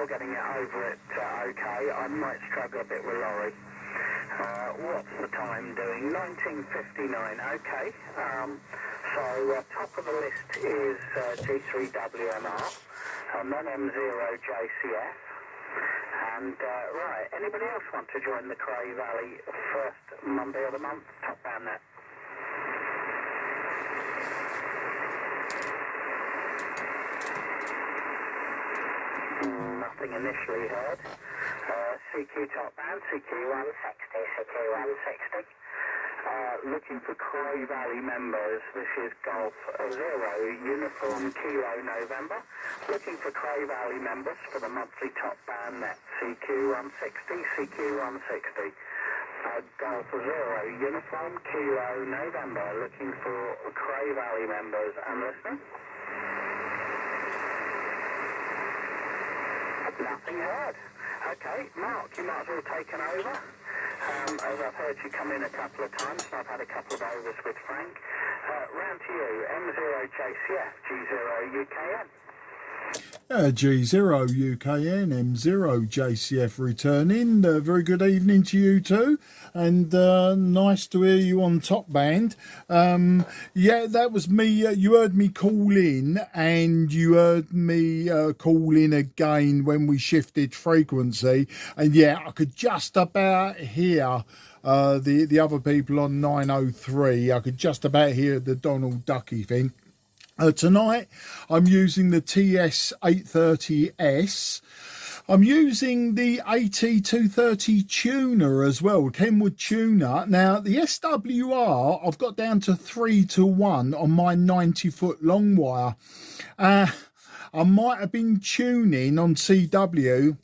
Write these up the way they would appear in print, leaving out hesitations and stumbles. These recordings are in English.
you're getting it over it okay. I might struggle a bit with Laurie. What's the time doing? 19:59. Okay. So top of the list is G3WMR, and then M0JCF. And right, anybody else want to join the CRAY Valley first Monday of the month? Top band net. Nothing initially heard. CQ top band, CQ160, CQ160. Looking for CRAY Valley members. This is Golf 0 Uniform Kilo November. Looking for CRAY Valley members for the monthly top band net. CQ160, CQ160. Golf 0 Uniform Kilo November. Looking for CRAY Valley members and listening. Nothing heard. Okay, Mark, you might as well take an over. As I've heard you come in a couple of times, and I've had a couple of overs with Frank. Round to you, M0JCF, G0UKN. G0UKN, M0JCF returning. Very good evening to you too, and nice to hear you on top band. Yeah, that was me. You heard me call in, and you heard me call in again when we shifted frequency, and yeah, I could just about hear the other people on 903. I could just about hear the Donald Ducky thing. Tonight I'm using the TS-830S. I'm using the AT230 tuner as well, Kenwood tuner. Now the SWR I've got down to 3-1 on my 90-foot long wire. I might have been tuning on CW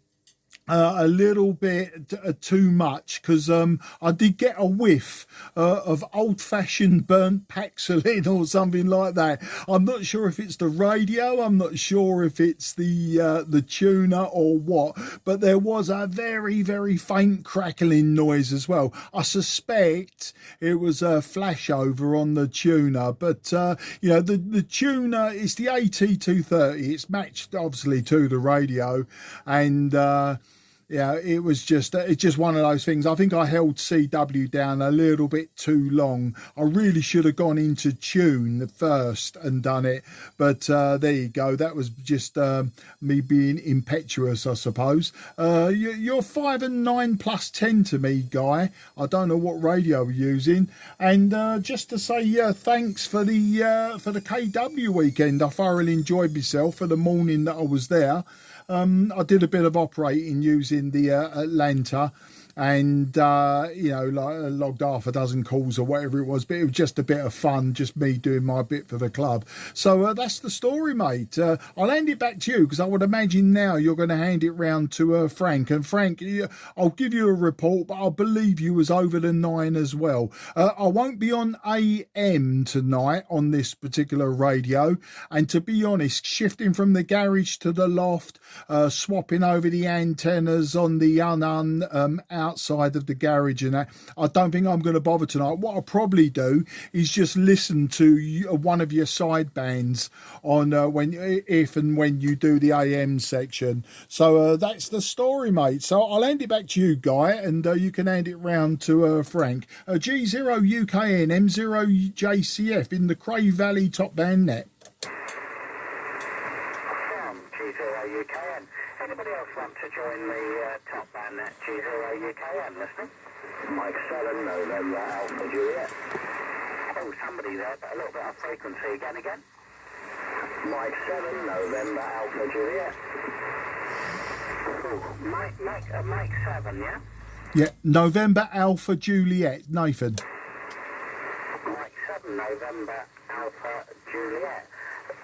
a little bit too much, because I did get a whiff of old-fashioned burnt Paxilin or something like that. I'm not sure if it's the radio, I'm not sure if it's the tuner or what, but there was a very, very faint crackling noise as well. I suspect it was a flashover on the tuner, but you know, the tuner is the AT230. It's matched obviously to the radio, and yeah, it was just, it's just one of those things. I think I held CW down a little bit too long. I really should have gone into tune first and done it. But there you go. That was just me being impetuous, I suppose. You're 5 and 9 plus 10 to me, Guy. I don't know what radio we're using. And just to say, thanks for the KW weekend. I thoroughly enjoyed myself for the morning that I was there. I did a bit of operating using the Atlanta, and you know, like logged half a dozen calls or whatever it was, but it was just a bit of fun, just me doing my bit for the club. So that's the story, mate. I'll hand it back to you, because I would imagine now you're going to hand it round to Frank. And Frank, I'll give you a report, but I believe you was over the 9 as well. I won't be on AM tonight on this particular radio, and to be honest, shifting from the garage to the loft, swapping over the antennas on the outside of the garage and that, I don't think I'm going to bother tonight. What I'll probably do is just listen to one of your side bands on if and when you do the AM section. So that's the story, mate. So I'll hand it back to you, Guy, and you can hand it round to Frank. G0UKN, M0JCF in the CRAY Valley top band net. G0UKN. Anybody else want to join the top band net? G0UKN, listening? Mike 7, November, Alpha Juliet. Oh, somebody there, but a little bit off frequency. Again. Mike 7, November, Alpha Juliet. Ooh, Mike 7, yeah? Yeah, November, Alpha Juliet, Nathan. Mike 7, November, Alpha Juliet.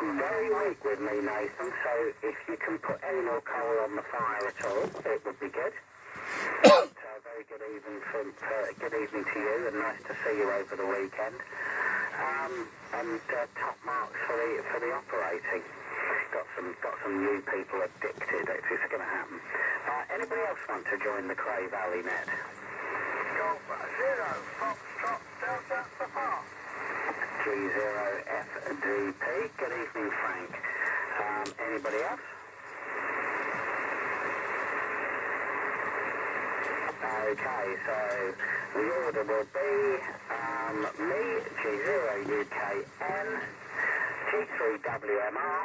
Very weak with me, Nathan, so if you can put any more coal on the fire at all, it would be good. Very good evening to you, and nice to see you over the weekend. And top marks for the operating. Got some new people addicted. It's going to happen. Anybody else want to join the CRAY Valley net? Golf 0, Foxtrot Delta Papa. G0FDP. Good evening, Frank. Anybody else? Okay, so the order will be me, G0UKN, G3WMR,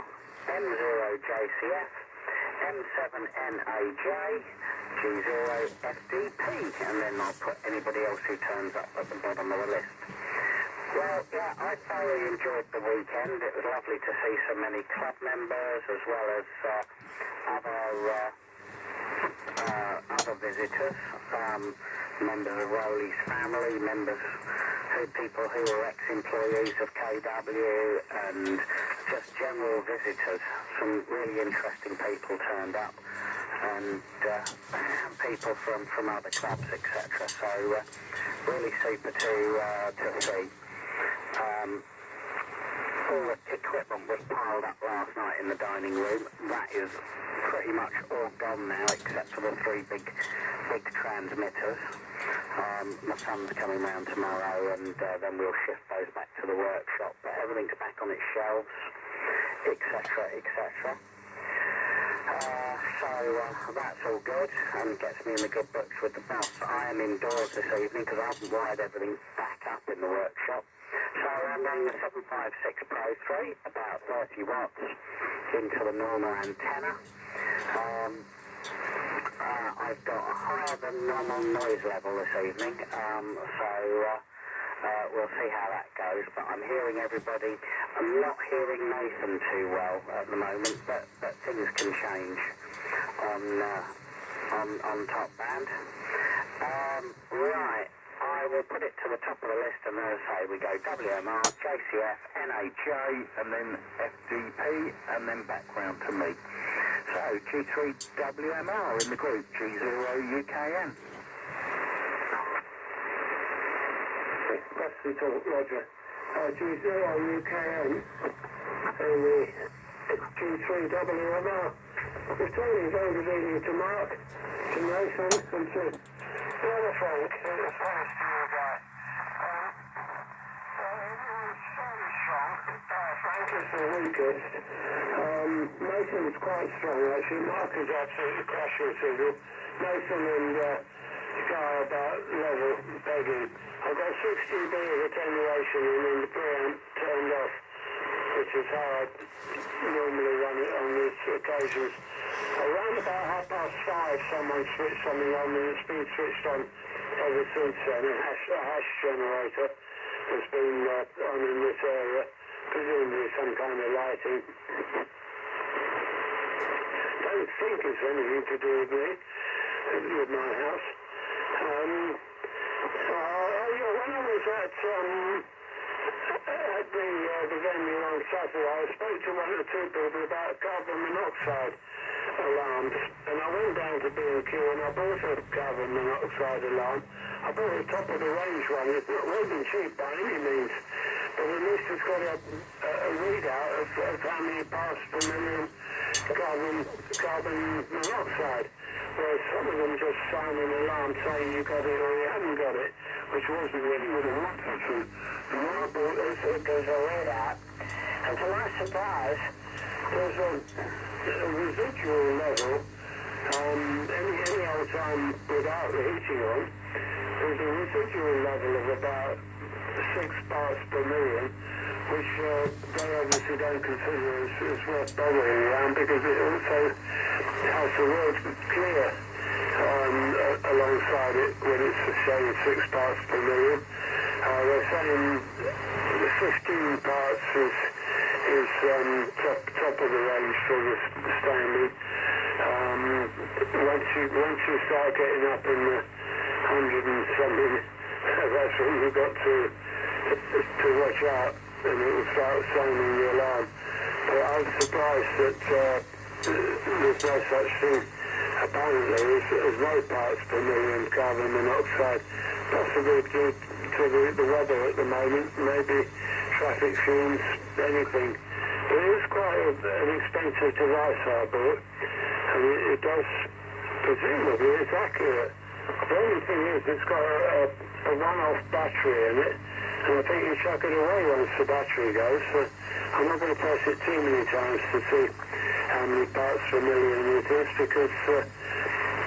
M0JCF, M7NAJ, G0FDP, and then I'll put anybody else who turns up at the bottom of the list. Well, yeah, I thoroughly enjoyed the weekend. It was lovely to see so many club members as well as other visitors, members of Rowley's family, people who were ex-employees of KW, and just general visitors. Some really interesting people turned up, and people from other clubs, etc. So really super to see. All the equipment was piled up last night in the dining room. That is pretty much all gone now, except for the three big transmitters. My son's coming round tomorrow, and then we'll shift those back to the workshop. But everything's back on its shelves, etc., etc. So that's all good, and gets me in the good books with the boss. I am indoors this evening because I haven't wired everything back up in the workshop. So I'm running a 756 Pro 3, about 30 watts into the normal antenna. I've got a higher than normal noise level this evening, so we'll see how that goes. But I'm hearing everybody. I'm not hearing Nathan too well at the moment, but things can change on top band. Right. I will put it to the top of the list, and as I say, we go WMR, JCF, NAJ, and then FDP, and then back round to me. So, G3WMR in the group, G0UKN. That's the talk, Roger. G0UKN, and the G3WMR. Returning very good evening to Mark, to Nathan, and to Brother Frank, as well as to you guys. It was fairly strong. Frank is the weakest. Nathan's quite strong, actually. Mark is absolutely crashing signal. Nathan and Sky about level, begging. I've got 6 dB of attenuation and then the preamp turned off, which is how I normally run it on these occasions. Around about 5:30, someone switched something on and it's been switched on ever since then. A hash generator has been on in this area, presumably some kind of lighting. Don't think it's anything to do with me, with my house. When I was at the venue on Saturday, I spoke to one or two people about carbon monoxide alarms, and I went down to B&Q and I bought a carbon monoxide alarm. I bought a top of the range one. It wasn't cheap by any means, but at least it's got a readout of how many parts per million carbon monoxide. Whereas some of them just sound an alarm saying you got it or you haven't got it, which wasn't really what I wanted. So the one I bought is there's a readout, and to my surprise, there's a residual level, any old time without the heating on, there's a residual level of about 6 parts per million, which they obviously don't consider as worth bothering around, because it also has the word clear alongside it when it's showing 6 parts per million. They're saying the 15 parts is top of the range for the standard. Once you start getting up in the 100 and something, that's when you've got to watch out, and it will start sounding the alarm. But I'm surprised that there's no such thing apparently as no parts per million carbon monoxide, possibly due to the weather at the moment, maybe traffic fumes, anything. But it is quite an expensive device I bought, and it does, presumably it's accurate. The only thing is it's got a one-off battery in it, and I think you chuck it away once the battery goes. So I'm not going to press it too many times to see how many parts per million it is, because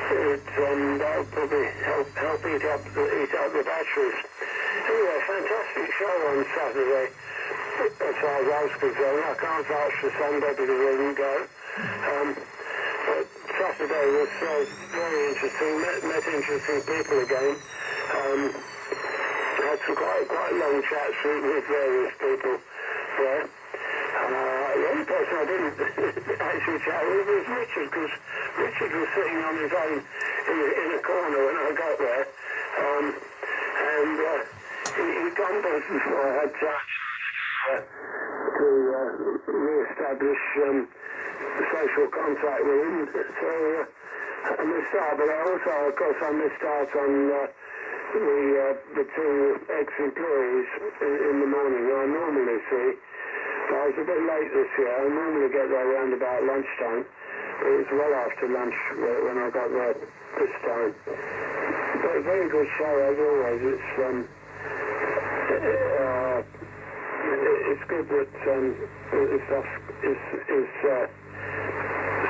that'll probably help eat up the batteries. Anyway, fantastic show on Saturday. As far as I was concerned, I can't vouch for Sunday because I didn't go. But Saturday was very interesting. Met interesting people again. Had some quite long chats with various people there. The only person I didn't actually chat with was Richard, because Richard was sitting on his own in a corner when I got there. And he grumbled before I had time to re-establish social contact with him. So I missed out, but also, of course, I missed out on the two ex-employees in the morning I normally see. But I was a bit late this year. I normally get there around about lunchtime, but it was well after lunch when I got there this time. But a very good show as always. It's good that the stuff is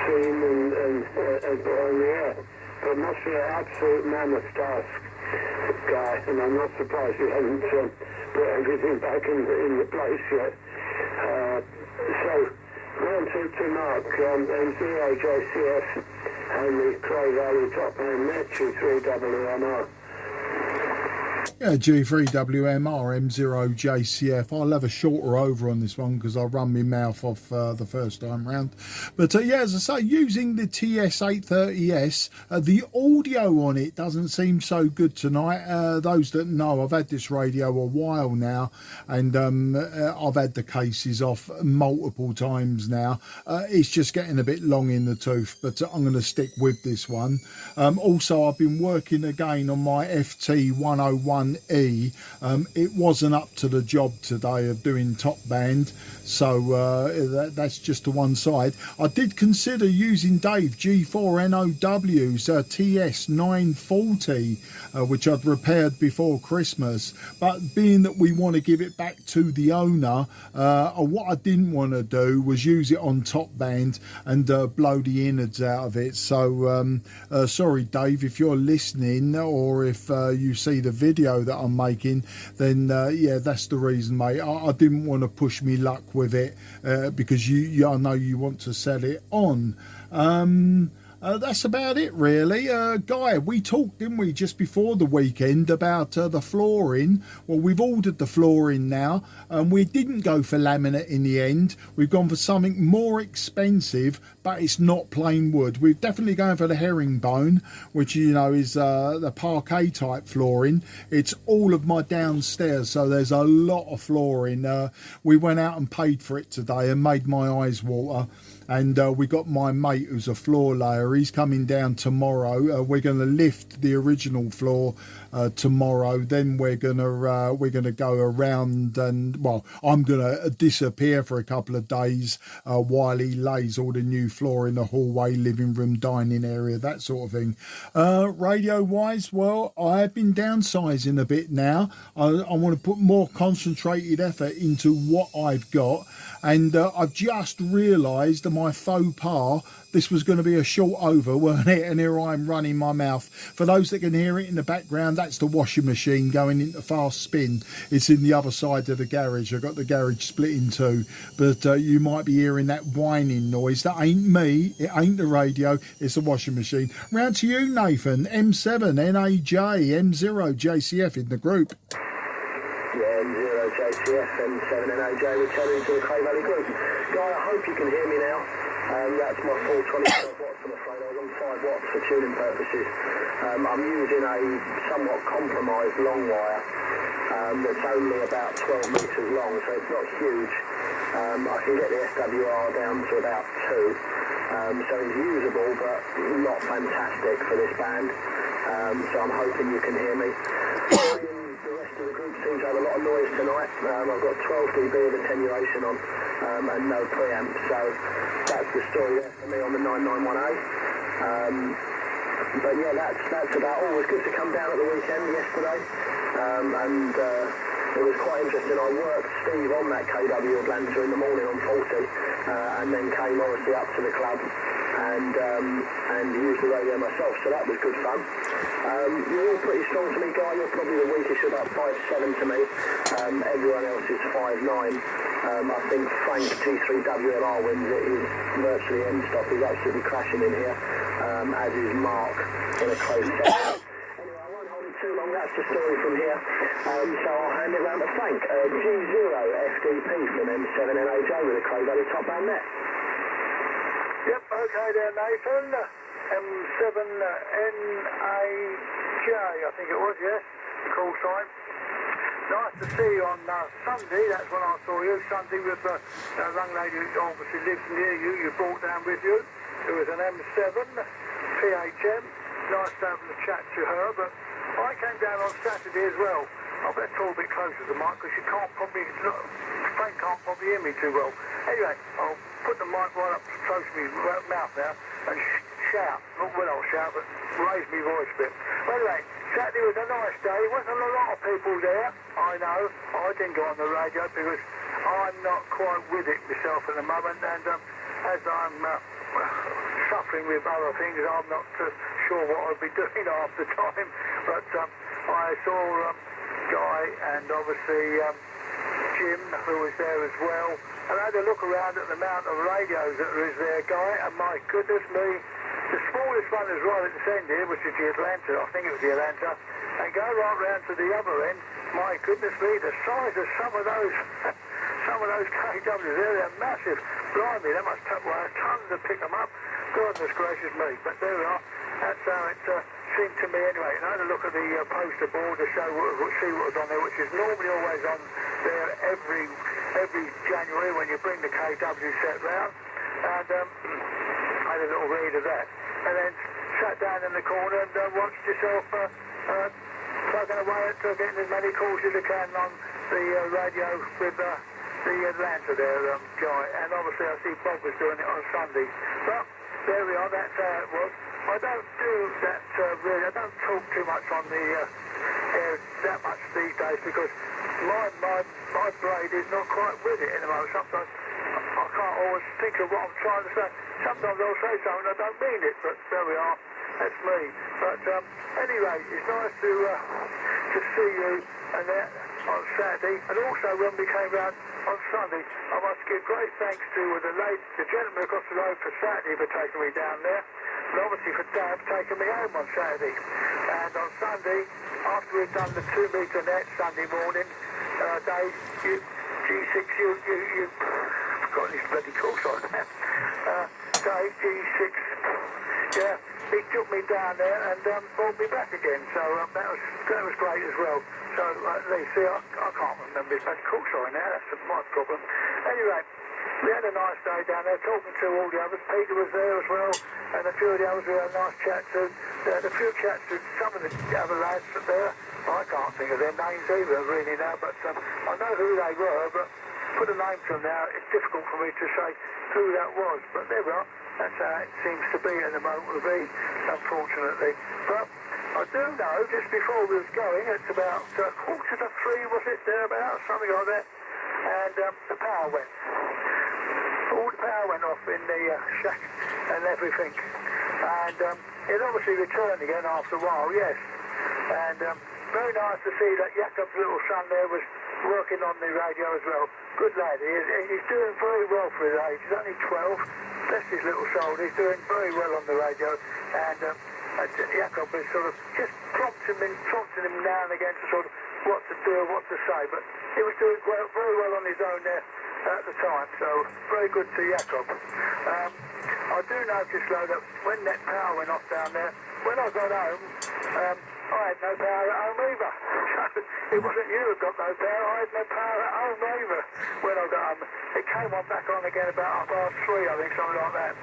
seen and put on the air. But it must be an absolute mammoth task, Guy, and I'm not surprised you haven't put everything back in the place yet. So, round to Mark, M0 JCF and the CRAY Valley Top Man Net G3WMR. Yeah, G3WMR M0 JCF. I'll have a shorter over on this one because I run my mouth off the first time round. But yeah, as I say, using the TS-830S, the audio on it doesn't seem so good tonight. Those that know, I've had this radio a while now, and I've had the cases off multiple times now. It's just getting a bit long in the tooth, but I'm going to stick with this one. Also, I've been working again on my FT101E. It wasn't up to the job today of doing top band, so that's just to one side. I did consider using Dave G4NOW's TS-930, which I'd repaired before Christmas, but being that we want to give it back to the owner, what I didn't want to do was use it on top band and blow the innards out of it. So sorry Dave, if you're listening, or if you see the video that I'm making, then yeah, that's the reason, mate. I didn't want to push me luck with it because I know you want to sell it on. That's about it really. Guy, we talked, didn't we, just before the weekend about the flooring. Well, we've ordered the flooring now, and we didn't go for laminate in the end. We've gone for something more expensive, but it's not plain wood. We're definitely going for the herringbone, which, you know, is the parquet type flooring. It's all of my downstairs, so there's a lot of flooring. We went out and paid for it today and made my eyes water. And we got my mate who's a floor layer. He's coming down tomorrow. We're going to lift the original floor tomorrow. Then we're gonna go around, and well, I'm gonna disappear for a couple of days while he lays all the new floor in the hallway, living room, dining area, that sort of thing. Radio wise, well, I have been downsizing a bit now. I want to put more concentrated effort into what I've got. And I've just realised my faux pas, this was going to be a short over, weren't it? And here I'm running my mouth. For those that can hear it in the background, that's the washing machine going into fast spin. It's in the other side of the garage. I've got the garage split in two. But you might be hearing that whining noise. That ain't me. It ain't the radio. It's the washing machine. Round to you, Nathan. M7, NAJ, M0, JCF in the group. Yeah, M0 JCF, M7 NAJ, returning to the CRAY Valley group. Guy, I hope you can hear me now. That's my full 25 watts, I'm afraid. I was on 5 watts for tuning purposes. I'm using a somewhat compromised long wire that's only about 12 metres long, so it's not huge. I can get the SWR down to about 2, so it's usable, but not fantastic for this band. So I'm hoping you can hear me. The rest of the group seems to have a lot of noise tonight. I've got 12 dB of attenuation on and no preamp, so that's the story there for me on the 991A. But yeah, that's about all. It was good to come down at the weekend yesterday, and it was quite interesting. I worked Steve on that KW Atlanta in the morning on 40, and then came obviously up to the club and used the the radio myself, so that was good fun. You're all pretty strong to me, Guy. You're probably the weakest. You're about 5'7" to me. Everyone else is 5'9". I think Frank G3WMR wins it. He's virtually end stop. He's absolutely crashing in here, as is Mark in a close second. Anyway, I won't hold it too long. That's the story from here. So I'll hand it round to Frank. G0FDP from M7NHJ with a CRAY value top band net. Yep, okay there, Nathan. M7NAJ, I think it was, yes, the call sign. Nice to see you on Sunday. That's when I saw you, Sunday, with a young lady who obviously lives near you. You brought down with you. It was an M7 PHM. Nice to have a chat to her, but I came down on Saturday as well. I better talk a bit closer to the mic because Frank can't probably hear me too well. Anyway, I'll put the mic right up close to my mouth now and shout. Not well, I'll shout, but raise my voice a bit. Anyway, Saturday was a nice day. There wasn't a lot of people there. I know. I didn't go on the radio because I'm not quite with it myself at the moment, and as I'm suffering with other things, I'm not sure what I'll be doing half the time. But I saw Guy and obviously Jim, who was there as well, and I had a look around at the amount of radios that there is there, Guy, and my goodness me, the smallest one is right at this end here, which is the Atlanta. I think it was the Atlanta, and go right round to the other end. My goodness me, the size of some of those KWs there, they're massive. Blimey, they must take tons to pick them up. Goodness gracious me, but there we are. That's how it seemed to me anyway. And I had a look at the poster board to see what was on there, which is normally always on there every January when you bring the KW set round. And I had a little read of that. And then sat down in the corner and watched yourself plugging away at getting as many calls as you can on the radio with the Atlanta there, Guy. And obviously I see Bob was doing it on Sunday. But there we are, that's how it was. I don't do that really, I don't talk too much on the air that much these days because my brain is not quite with it in the moment. Sometimes I can't always think of what I'm trying to say. Sometimes I'll say something I don't mean it, but there we are, that's me. But anyway, it's nice to see you and that on Saturday, and also when we came round on Sunday, I must give great thanks to the gentleman across the road for Saturday for taking me down there, and obviously for Dad taking me home on Saturday. And on Sunday, after we'd done the 2 metre net Sunday morning, Dave, G6, you forgot his bloody call sign now. Dave, G6, yeah, he took me down there and brought me back again, so that was great as well. So, see, I can't remember his bloody call sign now, that's my problem. Anyway, we had a nice day down there, talking to all the others. Peter was there as well, and a few of the others we had a nice chat to. And a few chats to some of the other lads there. I can't think of their names either, really, now, but I know who they were, but put a name to them now, it's difficult for me to say who that was. But there we are, that's how it seems to be at the moment with me, unfortunately. But I do know, just before we was going, it's about 2:45, was it, thereabouts, something like that, and the power went. All the power went off in the shack and everything. And it obviously returned again after a while, yes. And very nice to see that Jakob's little son there was working on the radio as well. Good lad, he's doing very well for his age. He's only 12, bless his little soul. He's doing very well on the radio. And Jakob is sort of just prompting him now and again to sort of what to do, what to say. But he was doing very well on his own there at the time, so very good to Jakob. I do notice though that when that power went off down there, when I got home, I had no power at home either. It wasn't you who got no power, I had no power at home either when I got home. It came on back on again about 3:30, I think, something like that.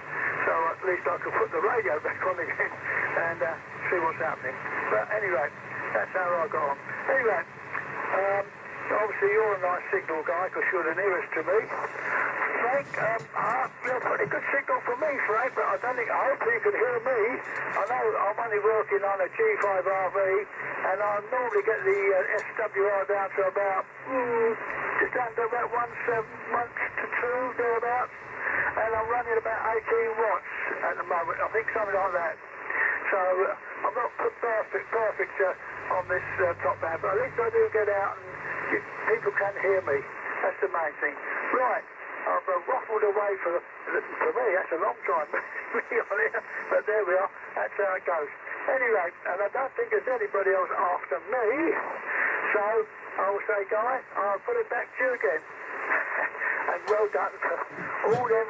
So at least I could put the radio back on again and see what's happening. But anyway, that's how I got on. Anyway, obviously you're a nice signal guy because you're the nearest to me. Frank, you're a pretty good signal for me, Frank, but I hope you can hear me. I know I'm only working on a G5RV and I normally get the SWR down to about just under about 1.7 months to 2 thereabouts, and I'm running about 18 watts at the moment, I think something like that. So I'm not perfect on this top band, but at least I do get out and people can hear me. That's the main thing. Right, I've waffled away for me, that's a long time being on here, but there we are, that's how it goes. Anyway, and I don't think there's anybody else after me, so I'll say, Guy, I'll put it back to you again. And well done for all them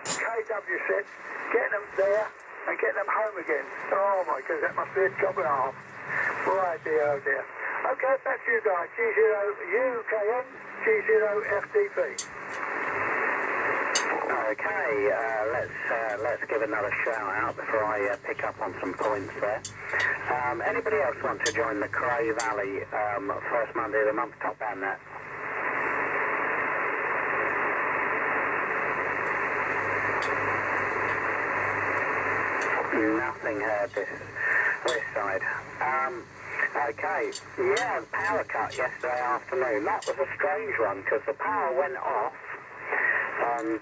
KW sets, getting them there and getting them home again. Oh my goodness, that must be a job and a half. Right, dear, oh dear. Okay, back to you guys. G0UKN, G0FDP. Okay, let's give another shout out before I pick up on some points there. Anybody else want to join the CRAY Valley first Monday of the month top band net? Nothing heard this side. Okay, yeah, the power cut yesterday afternoon. That was a strange one because the power went off and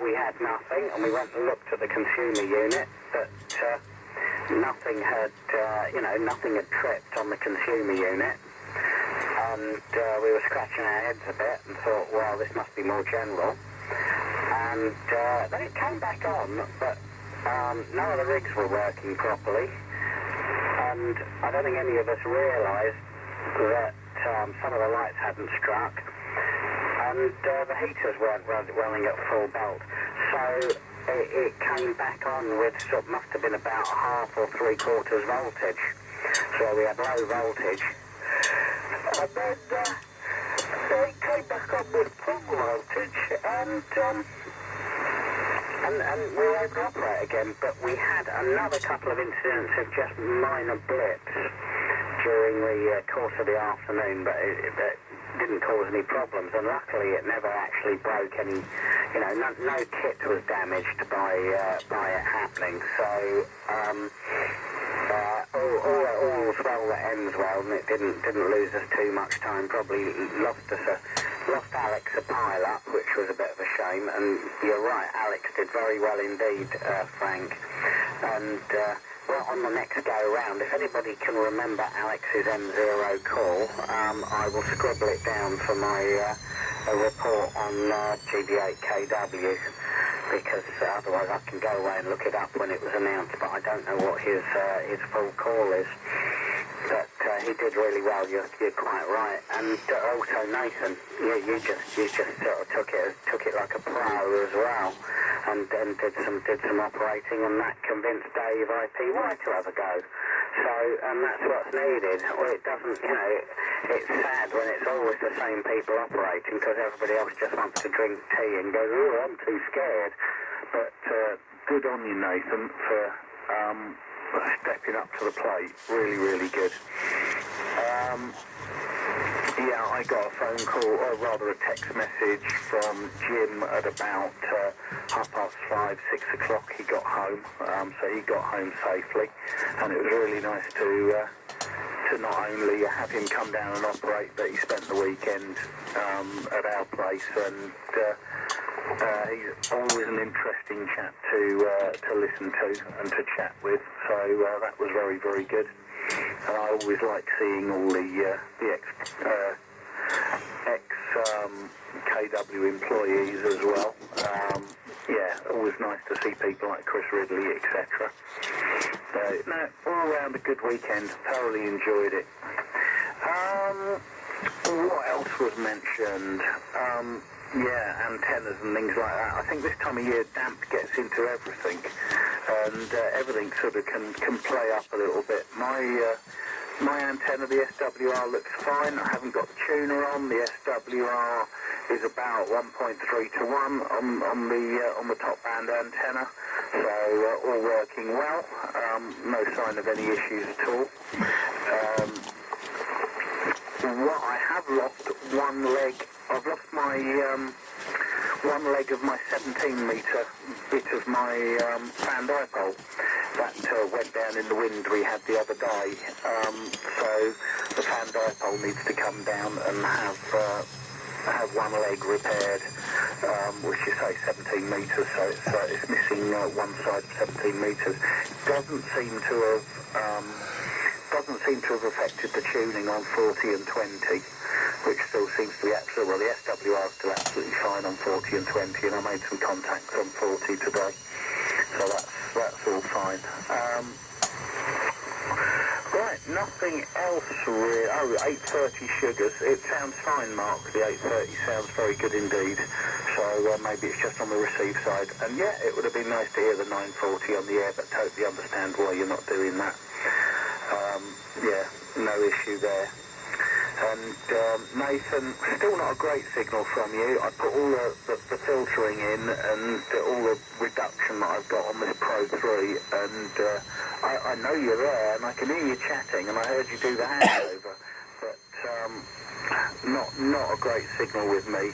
we had nothing, and we went and looked at the consumer unit, but nothing had, nothing had tripped on the consumer unit, and we were scratching our heads a bit and thought, well, this must be more general, and then it came back on, but none of the rigs were working properly, and I don't think any of us realised that some of the lights hadn't struck, and the heaters weren't running at full belt. So it came back on with must have been about half or 3/4 voltage. So we had low voltage. And then it came back on with full voltage, and we were able to operate again. But we had another couple of incidents of just minor blips during the course of the afternoon, but it didn't cause any problems, and luckily it never actually broke any, no kit was damaged by it happening, so all's well that ends well, and it didn't lose us too much time. Probably lost Alex a pile up, which was a bit of a shame, and you're right, Alex did very well indeed, Frank, and well, on the next go round, if anybody can remember Alex's M0 call, I will scribble it down for my report on GB8KW, because otherwise I can go away and look it up when it was announced, but I don't know what his full call is. But he did really well. You're quite right. And also Nathan, you just sort of took it like a pro as well, and did some operating, and that convinced Dave IPY to have a go. So, and that's what's needed. Well, it doesn't, it's sad when it's always the same people operating, because everybody else just wants to drink tea and go, oh, I'm too scared. But good on you, Nathan, for stepping up to the plate. Really, really good. Yeah, I got a phone call, or rather a text message from Jim at about 5:30, 6 o'clock. He got home, so he got home safely, and it was really nice to not only have him come down and operate, but he spent the weekend at our place, and he's always an interesting chap to listen to and to chat with, so that was very, very good. And I always like seeing all the ex-KW employees as well. Yeah, always nice to see people like Chris Ridley, etc. So, no, all around a good weekend. Thoroughly enjoyed it. What else was mentioned? Yeah, antennas and things like that. I think this time of year damp gets into everything, and everything sort of can play up a little bit. My antenna, the SWR, looks fine. I haven't got the tuner on. The SWR is about 1.3 to 1 on the top band antenna, so all working well. No sign of any issues at all. What I have lost one leg. I've lost my one leg of my 17-metre bit of my fan dipole. That went down in the wind we had the other day. So the fan dipole needs to come down and have one leg repaired. which is say 17 metres, so it's missing one side of 17 metres. Doesn't seem to have affected the tuning on 40 and 20, which still seems to be absolutely, well, the SWR is still absolutely fine on 40 and 20, and I made some contacts on 40 today, so that's all fine. Right, nothing else really. Oh, 830 sugars. It sounds fine, Mark. The 830 sounds very good indeed. So maybe it's just on the receive side. And yeah, it would have been nice to hear the 940 on the air, but totally understand why you're not doing that. Yeah, no issue there. And Nathan, still not a great signal from you. I put all the filtering in and all the reduction that I've got on this Pro 3, and I know you're there and I can hear you chatting, and I heard you do the handover, but not a great signal with me.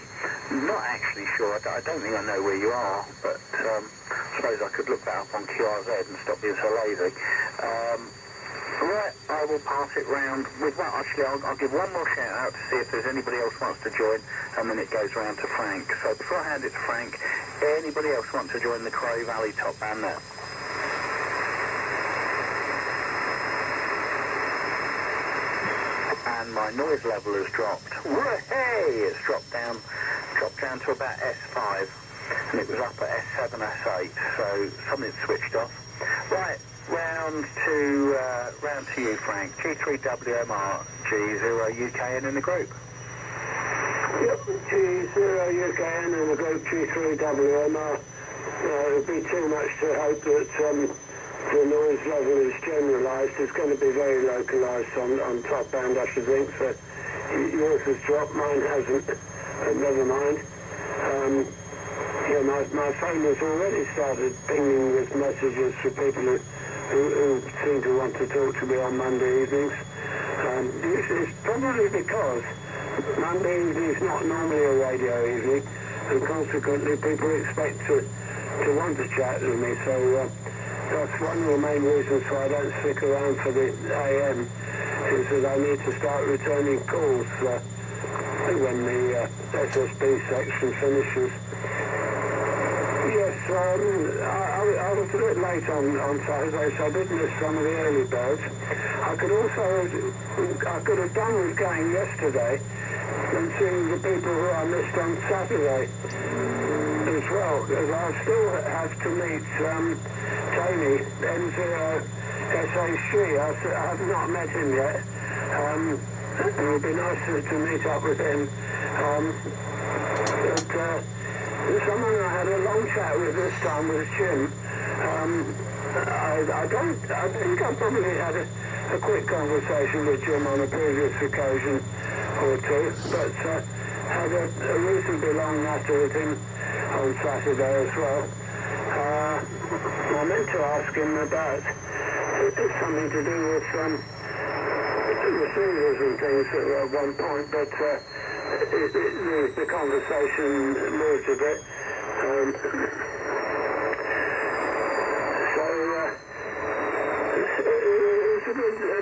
Not actually sure. I don't think I know where you are, but I suppose I could look that up on QRZ and stop being so lazy. Right, I will pass it round with one. Actually, I'll give one more shout out to see if there's anybody else wants to join, and then it goes round to Frank. So before I hand it to Frank, anybody else want to join the CRAY Valley Top Band now? And my noise level has dropped. Hey, it's dropped down to about S5, and it was up at S7, S8. So something's switched off. Right. Round to you, Frank. G3WMR, G0 UKN in the group. Yep, G0 UKN in the group, G3WMR. It would be too much to hope that the noise level is generalised. It's going to be very localised on top band, I should think. So yours has dropped, mine hasn't. But never mind. Yeah, my phone has already started pinging with messages for people who seem to want to talk to me on Monday evenings. It's probably because Monday evening is not normally a radio evening, and consequently people expect to want to chat with me. So that's one of the main reasons why I don't stick around for the AM, is that I need to start returning calls when the SSB section finishes. Yes, I was a bit late on Saturday, so I did miss some of the early birds. I could have done with going yesterday and seeing the people who I missed on Saturday as well, because I still have to meet Tony, M0SHG. I have not met him yet. It would be nice to meet up with him. Someone I had a long chat with this time was Jim. I think I probably had a quick conversation with Jim on a previous occasion or two, but had a reasonably long natter with him on Saturday as well. I meant to ask him about something to do with receivers and things at one point, but the conversation moved a bit. So it was a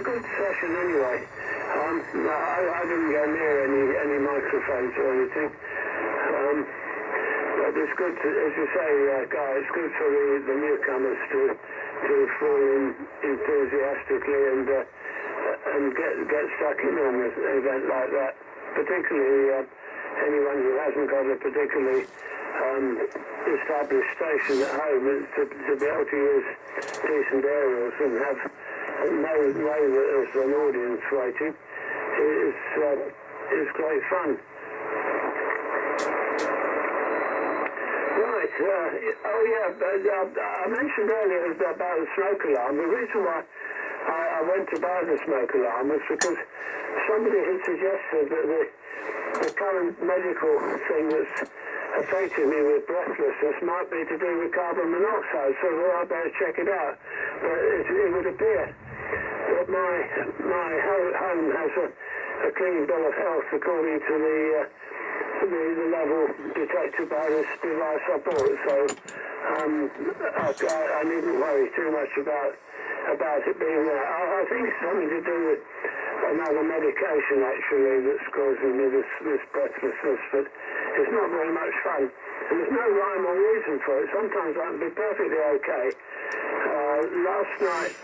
good session anyway. I didn't go near any microphones or anything. But it's good to, as you say, Guy, it's good for the newcomers to fall in enthusiastically and get stuck in on an event like that. Particularly anyone who hasn't got a particularly established station at home, to be able to use decent aerials and know that there's an audience waiting is great fun. Right, I mentioned earlier about the smoke alarm. The reason why I went to buy the smoke alarm was because somebody had suggested that the current medical thing that's affecting me with breathlessness might be to do with carbon monoxide, so I better check it out. But it would appear that my home has a clean bill of health according to the level detected by this device I bought. So I needn't worry too much about it being there. I think it's something to do with another medication actually that's causing me this breathlessness, but it's not very much fun. And there's no rhyme or reason for it. Sometimes I can be perfectly okay. Last night,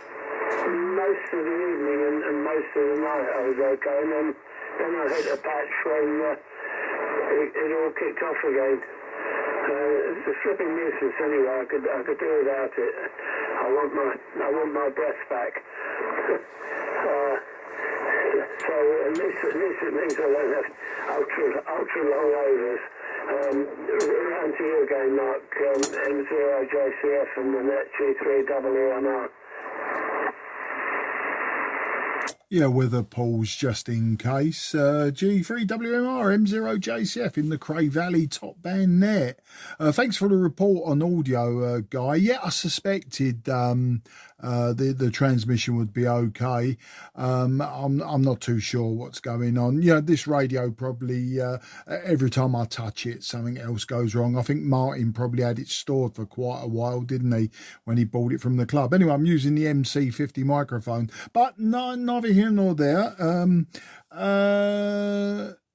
most of the evening and most of the night I was okay, and then I hit a patch when it all kicked off again. It's a flipping nuisance anyway. I could do without it. I want my breath back. So at least it means I won't have ultra long overs. Around to you again, Mark. M0JCF and the net G3EEMR. Yeah, weather pause just in case. G3WMR M0JCF in the CRAY Valley top band net. Thanks for the report on audio, Guy. Yeah, I suspected the transmission would be okay. I'm not too sure what's going on. You know, this radio probably every time I touch it, something else goes wrong. I think Martin probably had it stored for quite a while, didn't he, when he bought it from the club? Anyway, I'm using the MC50 microphone, but neither here nor there.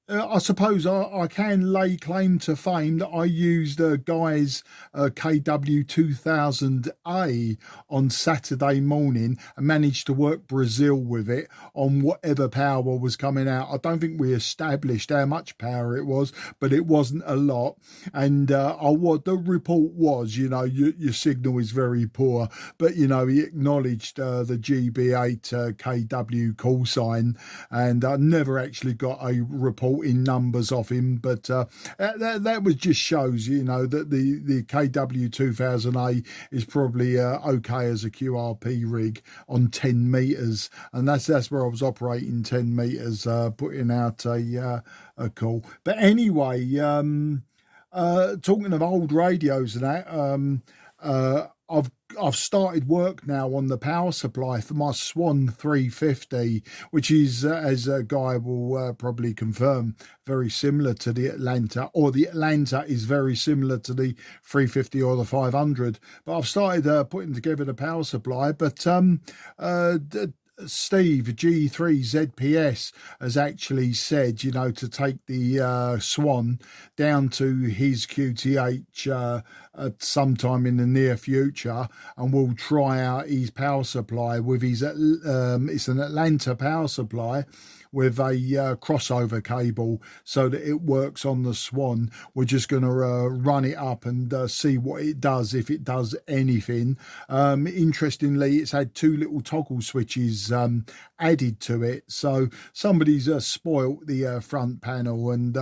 I suppose I can lay claim to fame that I used Guy's KW2000A on Saturday morning and managed to work Brazil with it on whatever power was coming out. I don't think we established how much power it was, but it wasn't a lot. And what the report was, you know, your signal is very poor, but, you know, he acknowledged the GB8 KW call sign, and I never actually got a report in numbers off him, but that was just shows, you know, that the KW2000A is probably okay as a QRP rig on 10 meters, and that's where I was operating 10 meters, putting out a call. But anyway, talking of old radios and that, I've started work now on the power supply for my Swan 350, which is, as a Guy will probably confirm, very similar to the Atlanta, or the Atlanta is very similar to the 350 or the 500. But I've started putting together the power supply, but Steve G3ZPS has actually said, you know, to take the Swan down to his QTH at sometime in the near future, and we'll try out his power supply with his it's an Atlanta power supply with a crossover cable so that it works on the Swan. We're just going to run it up and see what it does, if it does anything. Interestingly, it's had two little toggle switches added to it, so somebody's spoilt the front panel, and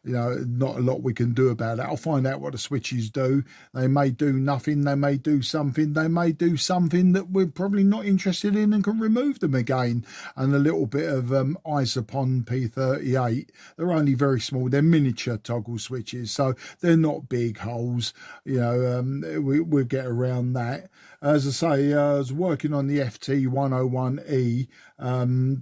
you know, not a lot we can do about it. I'll find out what the switches do. They may do nothing, they may do something, they may do something that we're probably not interested in and can remove them again. And a little bit of Isopon P38, they're only very small, they're miniature toggle switches, so they're not big holes, you know. We'll get around that. As I say, I was working on the FT101E,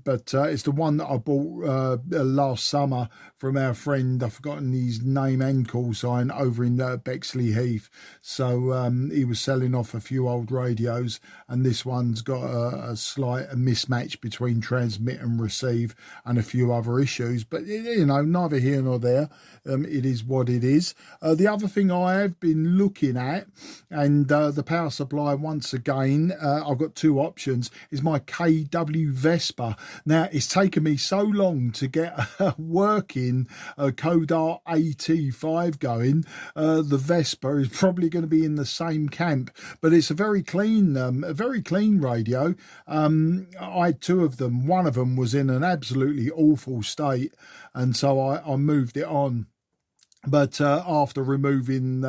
but it's the one that I bought last summer from our friend, I've forgotten his name and call sign, over in Bexley Heath. So he was selling off a few old radios, and this one's got a slight mismatch between transmit and receive and a few other issues, but you know, neither here nor there. It is what it is. The other thing I have been looking at, and the power supply, once again, I've got two options, is my KW Vespa. Now, it's taken me so long to get a working Kodar AT5 going. The Vespa is probably going to be in the same camp, but it's a very clean radio. I had two of them. One of them was in an absolutely awful state, and so I moved it on. But after removing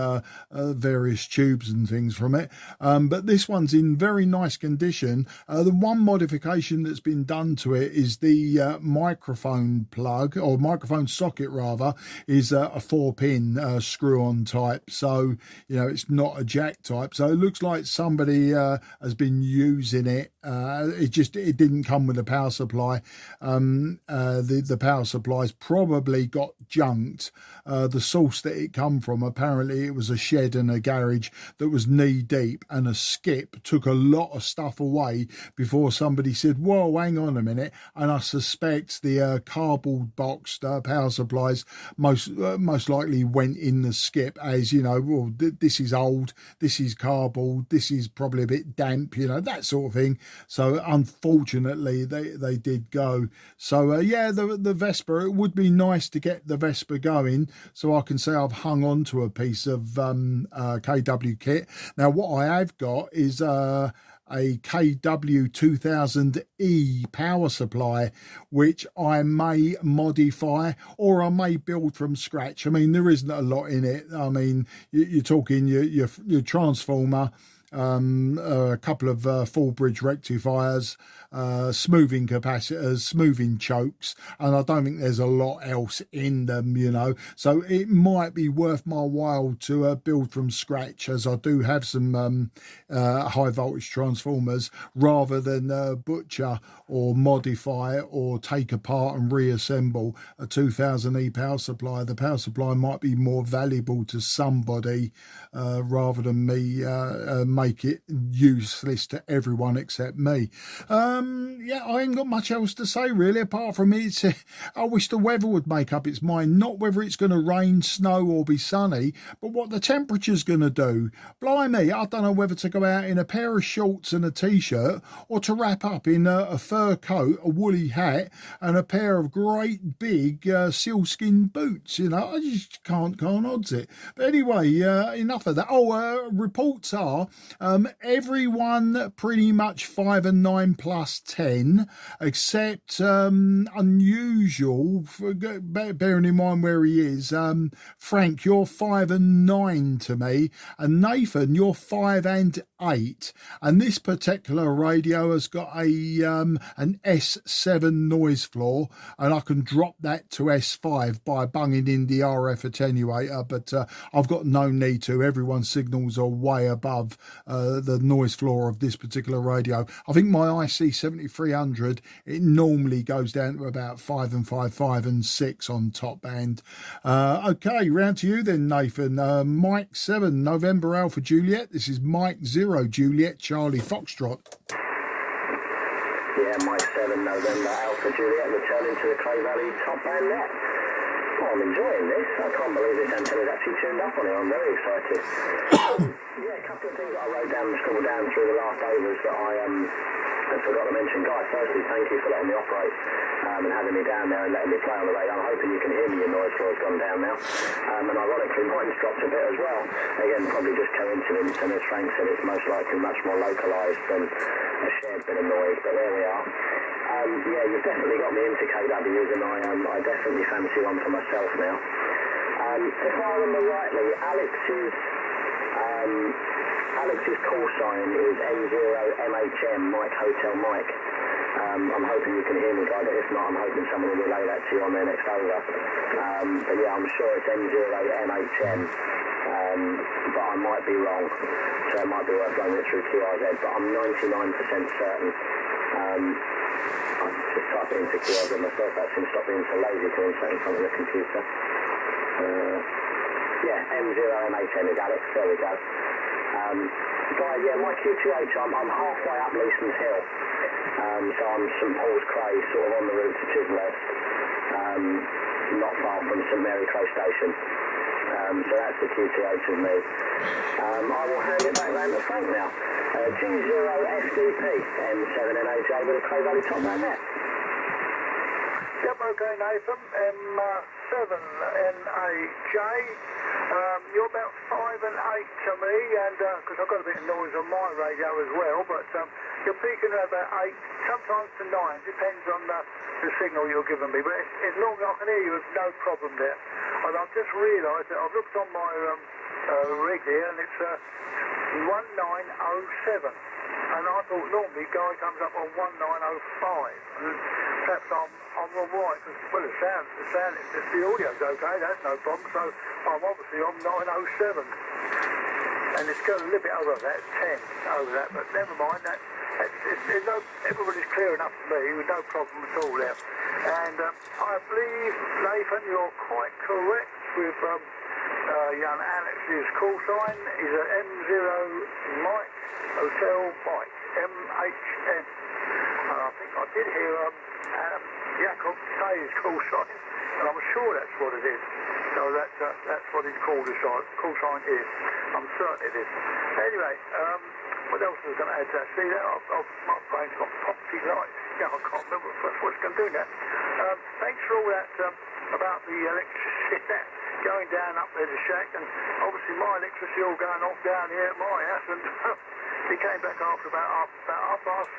various tubes and things from it, but this one's in very nice condition. The one modification that's been done to it is the microphone plug, or microphone socket rather, is a 4-pin screw-on type. So, you know, it's not a jack type. So it looks like somebody has been using it. It didn't come with a power supply. The power supply's probably got junked. The source that it come from. Apparently it was a shed and a garage that was knee deep, and a skip took a lot of stuff away before somebody said, whoa, hang on a minute. And I suspect the cardboard boxed power supplies most likely went in the skip, as you know, well, this is old, this is cardboard, this is probably a bit damp, you know, that sort of thing. So unfortunately they did go. So yeah, the Vespa, it would be nice to get the Vespa going so I can say I've hung on to a piece of KW kit. Now what I have got is a KW 2000E power supply, which I may modify or I may build from scratch. I mean, there isn't a lot in it. I mean, you're talking your transformer, a couple of full bridge rectifiers, smoothing capacitors, smoothing chokes, and I don't think there's a lot else in them, you know. So it might be worth my while to build from scratch, as I do have some high voltage transformers, rather than butcher or modify or take apart and reassemble a 2000E power supply. The power supply might be more valuable to somebody rather than me make it useless to everyone except me. Yeah, I ain't got much else to say really, apart from it's I wish the weather would make up its mind, not whether it's going to rain, snow or be sunny, but what the temperature's going to do. Blimey, I don't know whether to go out in a pair of shorts and a t-shirt, or to wrap up in a fur coat, a woolly hat and a pair of great big sealskin boots. You know, I just can't odds it. But anyway, enough of that. Reports are everyone pretty much 5 and 9 plus 10, except unusual, bearing in mind where he is. Frank, you're 5 and 9 to me, and Nathan, you're 5 and 8. And this particular radio has got a an S7 noise floor, and I can drop that to S5 by bunging in the RF attenuator, but I've got no need to. Everyone's signals are way above the noise floor of this particular radio. I think my IC 7300, it normally goes down to about 5 and 5 and 6 on top band. Okay, round to you then, Nathan. Mike 7 November Alpha Juliet. This is Mike 0 Juliet Charlie Foxtrot. Yeah, Mike 7 November Alpha Juliet, returning to the CRAY Valley top band net. Oh, I'm enjoying this. I can't believe this antenna's actually tuned up on it. I'm very excited. Yeah, a couple of things that I wrote down and scribbled down through the last overs that I forgot to mention. Guys, firstly, thank you for letting me operate and having me down there and letting me play on the radar. I'm hoping you can hear me. Your noise floor's gone down now. And ironically, mine's dropped a bit as well. Again, probably just coincidence, and as Frank said, it's most likely much more localised than a shared bit of noise, but there we are. Yeah, you've definitely got me into KWs, and I definitely fancy one for myself now. If I remember rightly, Alex's call sign is M0MHM, Mike Hotel Mike. I'm hoping you can hear me, guys. If not, I'm hoping someone will relay that to you on their next over. But yeah, I'm sure it's M0MHM, but I might be wrong, so it might be worth running it through QRZ, but I'm 99% certain. I'm just typing into QRZ myself, that seems to stop being so lazy to insert in front of the computer. Yeah, M0MHM is Alex, there we go. But yeah, my QTH, I'm halfway up Leeson's Hill, so I'm St Paul's Cray, sort of on the route to Chislehurst, not far from St Mary Cray Station. So that's the QTH of me. I will hand it back round to Frank now. G0FDP, M7NHJ with a CRAY Valley top man there. Yep, okay, Nathan. M7NAJ. You're about 5 and 8 to me, and because I've got a bit of noise on my radio as well, but you're peaking at about 8, sometimes to 9, depends on the signal you're giving me, but as long as I can hear you, there's no problem there. And I've just realised that I've looked on my rig here, and it's 1907. And I thought normally Guy comes up on 1905. And perhaps I'm all right, because, well, the audio's okay, that's no problem, so I'm obviously on 907. And it's going a little bit over that, 10 over that, but never mind, everybody's clear enough to me, with no problem at all there. And I believe, Nathan, you're quite correct. with young Alex's call sign is a M0 Mike Hotel Mike MHN. And I think I did hear Jakob say his call sign, and I'm sure that's what it is. So that's what his call sign is. I'm certain it is. Anyway, what else was I going to add to that? See, my brain's got poppy lights. Yeah, I can't remember what's going to do that. Thanks for all that about the electricity going down up there to shack, and obviously my electricity all going off down here at my house, and he came back after about half past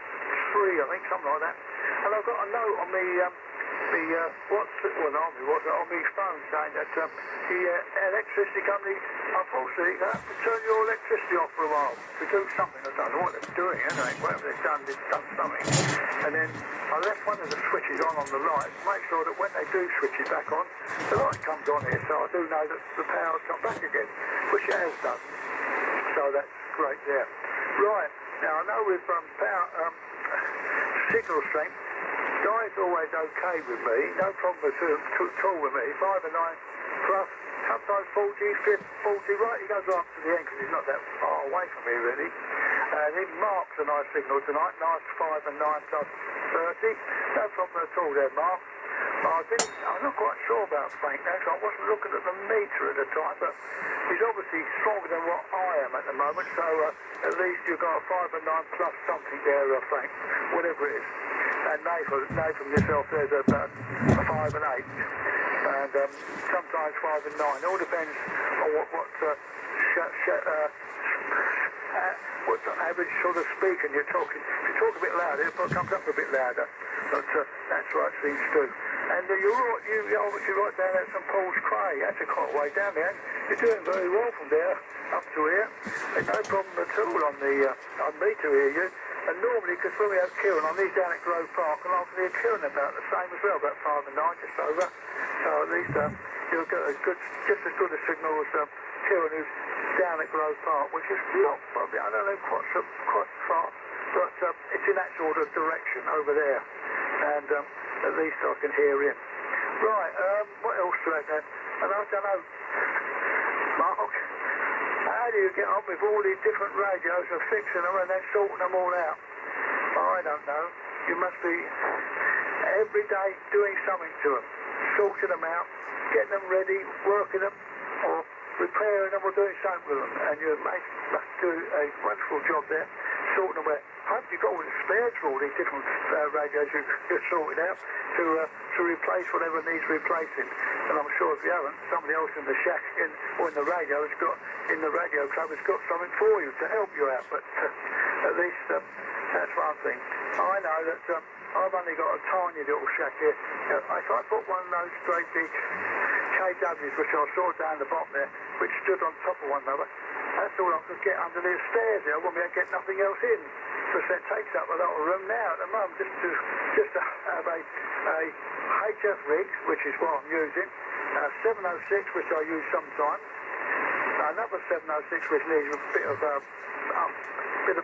3, I think, something like that. And I've got a note on me on my phone saying that the electricity company, unfortunately, they have to turn your electricity off for a while to do something. I don't know what they're doing, anyway. Whatever they've done something. And then I left one of the switches on the light to make sure that when they do switch it back on, the light comes on here, so I do know that the power's come back again, which it has done. So that's great there. Right, now I know with signal strength, Guy's always okay with me, no problem at all with me, 5 and 9 plus, sometimes 40, 40, right, he goes right up to the end because he's not that far away from me really. And he marks a nice signal tonight, nice 5 and 9 plus 30, no problem at all there, Mark. I'm not quite sure about Frank now, so I wasn't looking at the meter at the time, but he's obviously stronger than what I am at the moment, so at least you've got a 5 and 9 plus something there, Frank, whatever it is. And Nathan yourself, there's about 5 and 8, and sometimes 5 and 9. It all depends on what average sort of speaking you're talking. If you talk a bit louder, it comes up a bit louder, but that's right, seems to. And you're obviously right down at St Paul's CRAY. That's a quite way down there. You're doing very well from there up to here. There's no problem at all on me to hear you. And normally, because when we have Kieran on, he's down at Grove Park, and I can hear Kieran about the same as well, about 5 and 9, just over. So at least you'll get just as good a signal as Kieran, who's down at Grove Park, which is not probably, I don't know, quite far, but it's in that sort of direction over there. And at least I can hear him. Right, what else do I have? And I don't know, Mark, how do you get on with all these different radios and fixing them and then sorting them all out? I don't know. You must be every day doing something to them, sorting them out, getting them ready, working them, or repairing them or doing something with them. And you must do a wonderful job there, sorting them out. I hope you've got all the spares for all these different radios you're sorting out to replace whatever needs replacing. And I'm sure if you haven't, somebody else in the shack or in the radio club has got something for you to help you out. But at least that's one thing. I know that I've only got a tiny little shack here. If I put one of those great big KWs, which I saw down the bottom there, which stood on top of one another, that's all I could get under the stairs here. I wouldn't be able to get nothing else in. Because that takes up a lot of room now at the moment, just to have a HF rig, which is what I'm using, 706, which I use sometimes, another 706 which needs a bit of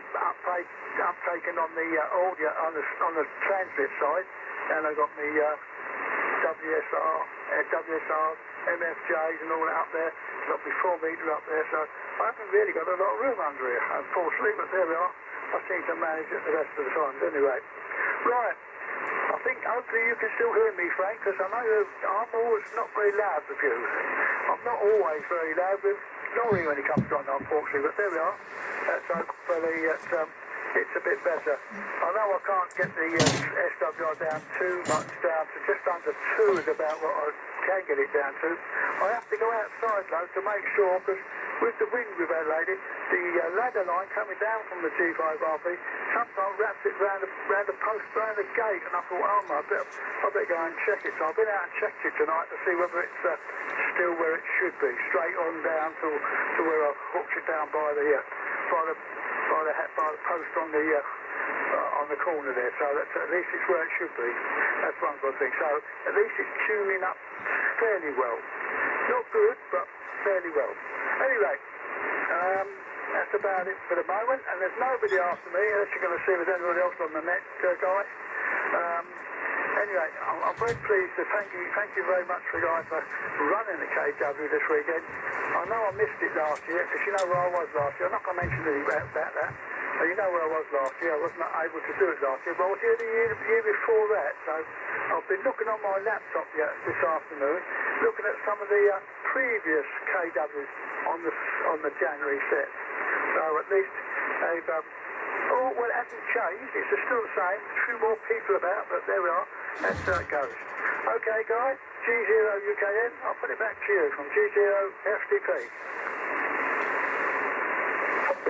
uptaking on the audio on the transmit side, and I've got my WSR, MFJs and all that up there. Got my 4 metre up there, so I haven't really got a lot of room under here, unfortunately, but there we are. I seem to manage it the rest of the time anyway. Right, I think hopefully you can still hear me, Frank, because I know I'm always not very loud with you. I'm not always very loud with Laurie when he comes on, unfortunately, but there we are. So hopefully it's a bit better. I know I can't get the SWR down too much, down to just under 2 is about what I can get it down to. I have to go outside though to make sure, because with the wind we've had lately, the ladder line coming down from the G5RP sometimes wraps it round the post, round the gate, and I thought, oh my, I better go and check it. So I've been out and checked it tonight to see whether it's still where it should be, straight on down to where I've hooked it down by the post on the corner there. So that's, at least it's where it should be. That's one good thing. So at least it's tuning up fairly well. Not good, but fairly well. Anyway, that's about it for the moment, and there's nobody after me, unless you're going to see if there's anybody else on the net, guys. Anyway, I'm very pleased to thank you very much for guys for running the KW this weekend. I know I missed it last year, because you know where I was last year. I'm not going to mention anything about that. But you know where I was last year. I was not able to do it last year, but I was here the year before that. So I've been looking on my laptop this afternoon, looking at some of the previous KWs on the January set. So at least they've... oh, well, it hasn't changed. It's still the same. A few more people about, but there we are. That's how it goes. Okay, guys. G0UKN. I'll put it back to you from G0FDP.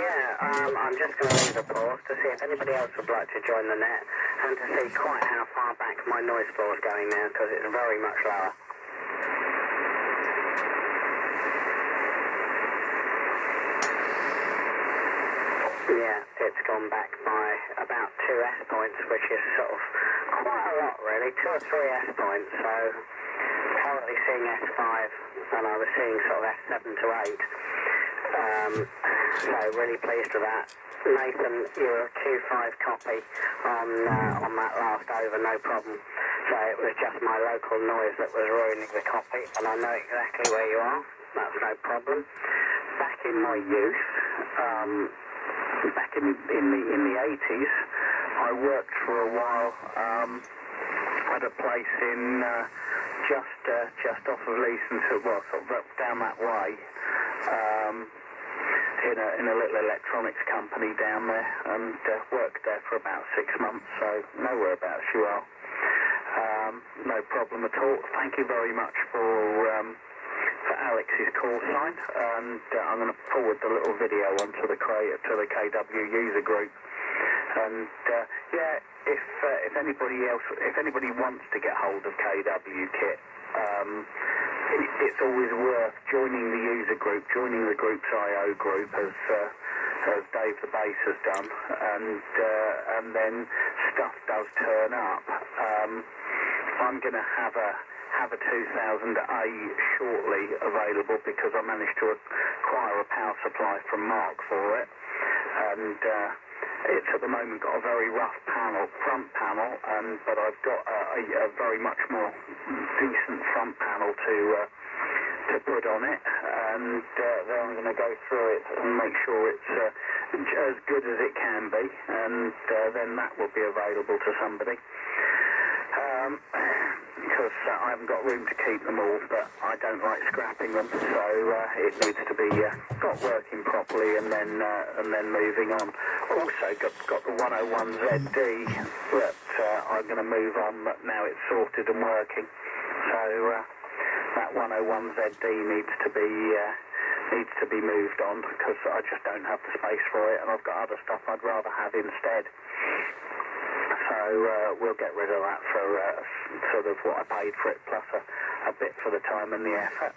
Yeah, I'm just going to leave a pause to see if anybody else would like to join the net and to see quite how far back my noise floor is going now, because it's very much lower. Yeah, it's gone back by about 2 S points, which is sort of quite a lot really, 2 or 3 S points, so currently seeing S5 and I was seeing sort of S7 to 8, so really pleased with that. Nathan, you're a Q5 copy on that last over, no problem. So it was just my local noise that was ruining the copy, and I know exactly where you are, that's no problem. Back in my youth, back in the 80s, I worked for a while at a place in just off of Leeson, well, sort of down that way, in a little electronics company down there, and worked there for about 6 months, so know whereabouts you are. No problem at all. Thank you very much for Alex's call sign, and I'm going to forward the little video onto the CRAY to the KW user group. And yeah, if anybody wants to get hold of KW kit, it's always worth joining the user group, joining the group's IO group, as Dave the Bass has done, and then stuff does turn up. I'm going to have a 2000A shortly available, because I managed to acquire a power supply from Mark for it, and it's at the moment got a very rough front panel, but I've got a very much more decent front panel to put on it, and then I'm going to go through it and make sure it's as good as it can be, and then that will be available to somebody. Because I haven't got room to keep them all, but I don't like scrapping them, so it needs to be got working properly, and then moving on. Also got the 101ZD that I'm going to move on, but now it's sorted and working. So that 101ZD needs to be moved on, because I just don't have the space for it, and I've got other stuff I'd rather have instead. So we'll get rid of that for sort of what I paid for it, plus a bit for the time and the effort.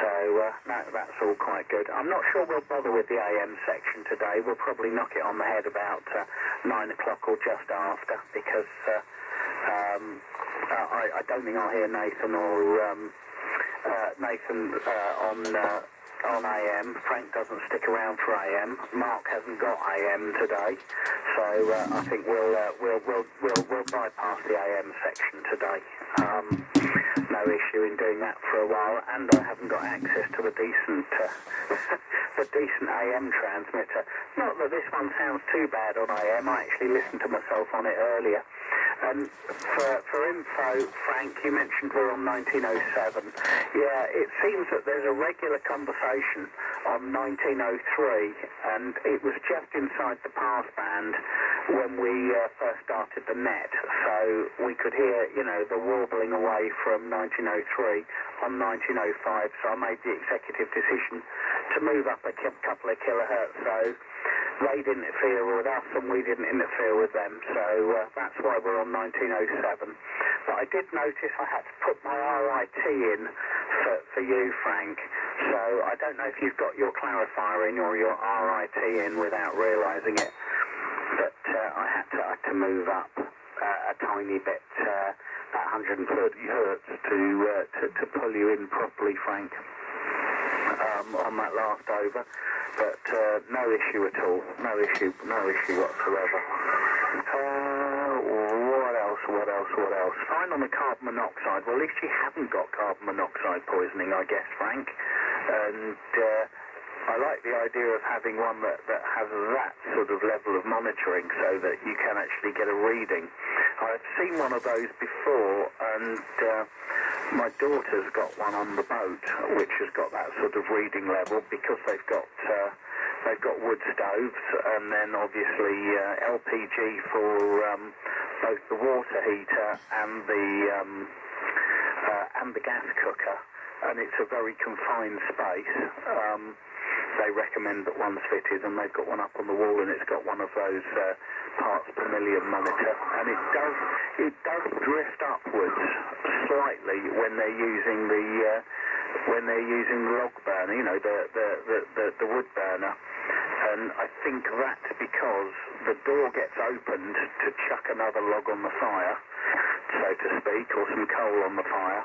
So that's all quite good. I'm not sure we'll bother with the AM section today. We'll probably knock it on the head about 9 o'clock or just after, because I don't think I'll hear Nathan on AM. Frank doesn't stick around for AM. Mark hasn't got AM today, so I think we'll bypass the AM section today. No issue in doing that for a while, and I haven't got access to the decent AM transmitter. Not that this one sounds too bad on AM. I actually listened to myself on it earlier. And for info, Frank, you mentioned we're on 1907. Yeah, it seems that there's a regular conversation on 1903, and it was just inside the pass band when we first started the net, so we could hear, the warbling away from 1903 on 1905, so I made the executive decision to move up a couple of kilohertz, so they didn't interfere with us and we didn't interfere with them, so that's why we're on 1907. But I did notice I had to put my RIT in for you, Frank, so I don't know if you've got your clarifier in or your RIT in without realising it, but I had to move up a tiny bit, at 130 hertz to pull you in properly, Frank, on that last over. But no issue at all, no issue whatsoever. What else What else? Fine on the carbon monoxide. Well, at least you haven't got carbon monoxide poisoning, I guess, Frank. And I like the idea of having one that has that sort of level of monitoring so that you can actually get a reading. I've seen one of those before, and my daughter's got one on the boat, which has got that sort of reading level because they've got wood stoves, and then obviously LPG for both the water heater and the gas cooker, and it's a very confined space. They recommend that one's fitted, and they've got one up on the wall, and it's got one of those parts per million monitor, and it does drift upwards slightly when they're using the log burner, you know, the wood burner, and I think that's because the door gets opened to chuck another log on the fire, so to speak, or some coal on the fire,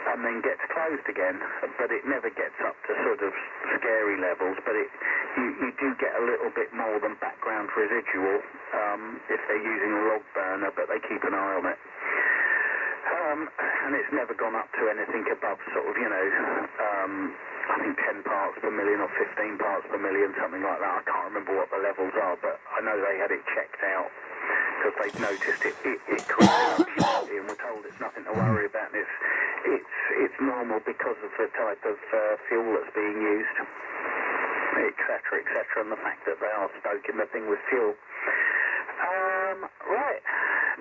and then gets closed again, but it never gets up to sort of scary levels, but you do get a little bit more than background residual if they're using a log burner, but they keep an eye on it. And it's never gone up to anything above sort of, you know, I think 10 parts per million or 15 parts per million, something like that. I can't remember what the levels are, but I know they had it checked out because they'd noticed it created and we're told it's nothing to worry about. It's normal because of the type of fuel that's being used, etc., and the fact that they are stoking the thing with fuel. Right,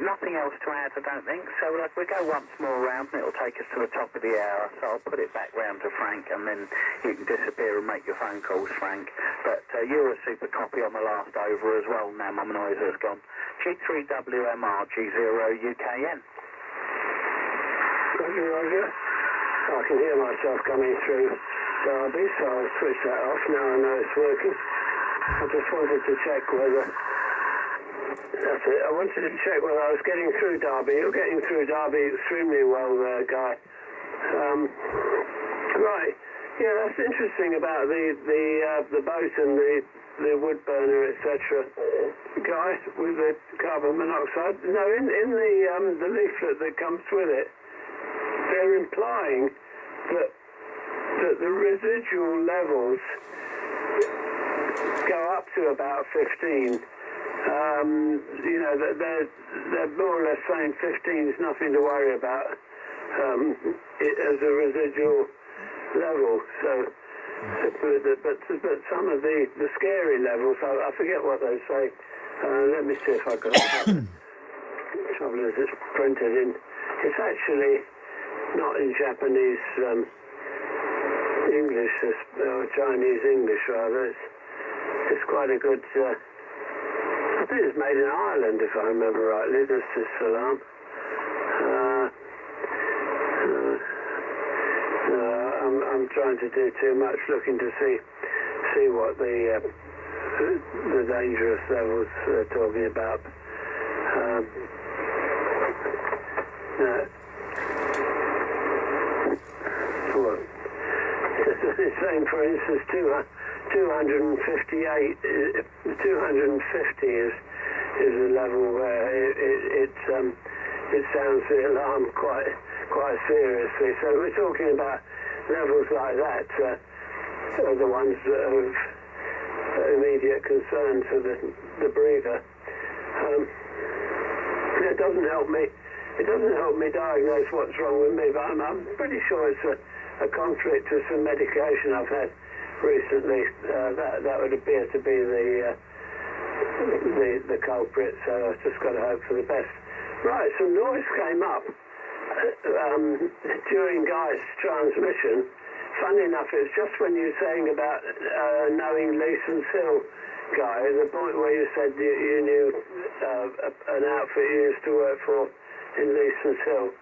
nothing else to add, I don't think. So we go once more round, and it'll take us to the top of the hour. So I'll put it back round to Frank, and then you can disappear and make your phone calls, Frank. But you're a super copy on the last over as well. Now my noiser's gone. G3WMR G0UKN. Roger, Roger. I can hear myself coming through Derby, so I'll switch that off. Now I know it's working. I just wanted to check whether... That's it. I wanted to check whether I was getting through Derby. You're getting through Derby extremely well there, Guy. Right. Yeah, that's interesting about the boat and the wood burner, etc. Guy, with the carbon monoxide. No, in the leaflet that comes with it, they're implying that the residual levels go up to about 15. You know, they're more or less saying 15 is nothing to worry about as a residual level. So, but some of the scary levels, I forget what they say. Let me see if I got it. The trouble is, it's printed in. It's actually not in Japanese English, or Chinese English rather. It's quite a good. I think it's made in Ireland, if I remember rightly. This alarm. I'm trying to do too much, looking to see what the dangerous levels they're talking about. Well, it's saying, for instance, 258, 250 is the level where it sounds the alarm quite seriously. So we're talking about levels like that are the ones that are of immediate concern to the breather. It doesn't help me. It doesn't help me diagnose what's wrong with me, but I'm pretty sure it's a conflict with some medication I've had recently. That would appear to be the culprit, so I've just got to hope for the best. Right, some noise came up during Guy's transmission. Funny enough, it's just when you were saying about knowing Leeson's Hill, Guy, the point where you said you knew an outfit you used to work for in Leeson's Hill.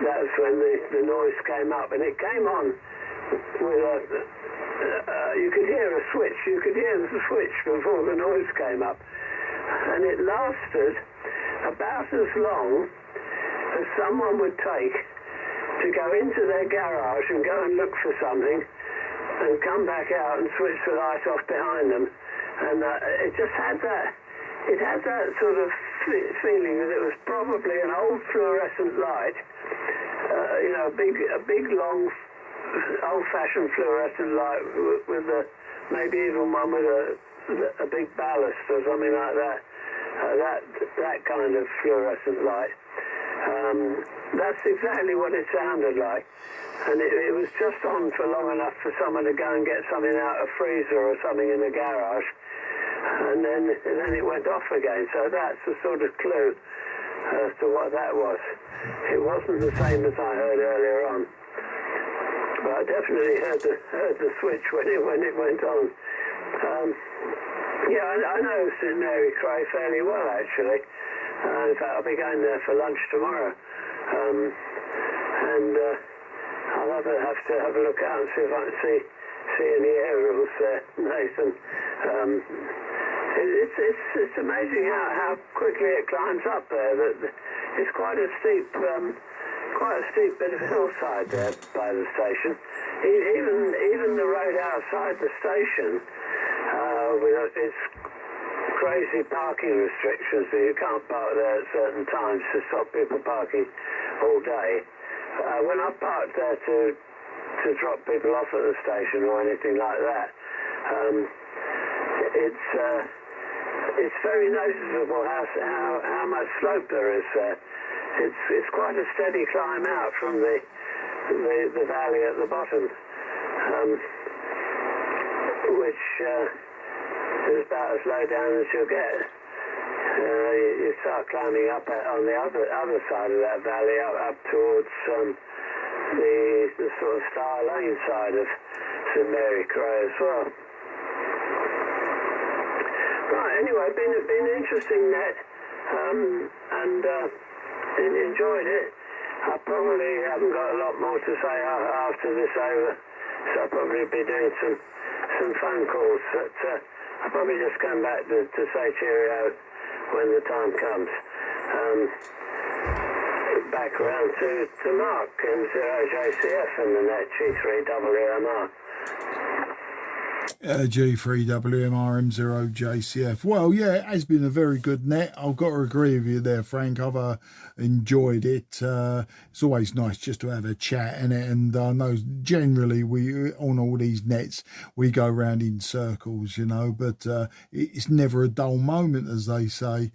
That's when the noise came up, and it came on with you could hear a switch. You could hear the switch before the noise came up, and it lasted about as long as someone would take to go into their garage and go and look for something and come back out and switch the light off behind them. And it just had that it had that sort of feeling that it was probably an old fluorescent light, you know, a big long old-fashioned fluorescent light with maybe even one with a big ballast or something like that. That kind of fluorescent light. That's exactly what it sounded like. And it was just on for long enough for someone to go and get something out of a freezer or something in the garage. And then it went off again. So that's a sort of clue as to what that was. It wasn't the same as I heard earlier on. But I definitely heard the switch when it went on. Yeah, I know St Mary Cray fairly well, actually. In fact, I'll be going there for lunch tomorrow. And I'll have to have a look out and see if I can see any aerials there, Nathan. It's amazing how quickly it climbs up there. It's quite a steep bit of hillside there by the station. Even the road outside the station, with its crazy parking restrictions, so you can't park there at certain times to stop people parking all day. When I parked there to drop people off at the station or anything like that, it's very noticeable how much slope there is there. It's quite a steady climb out from the valley at the bottom, which is about as low down as you'll get. You start climbing up on the other side of that valley, up towards the sort of Star Lane side of St Mary Cray as well. Right, anyway, been an interesting net, and enjoyed it. I probably haven't got a lot more to say after this over, so I'll probably be doing some phone calls. But I'll probably just come back to say cheerio when the time comes. Back around to Mark M0JCF and the net G3WMR. G3WMR M0JCF. Well, yeah, it has been a very good net. I've got to agree with you there, Frank. I've enjoyed it. It's always nice just to have a chat in it, and I know generally we on all these nets we go round in circles, you know, but it's never a dull moment, as they say.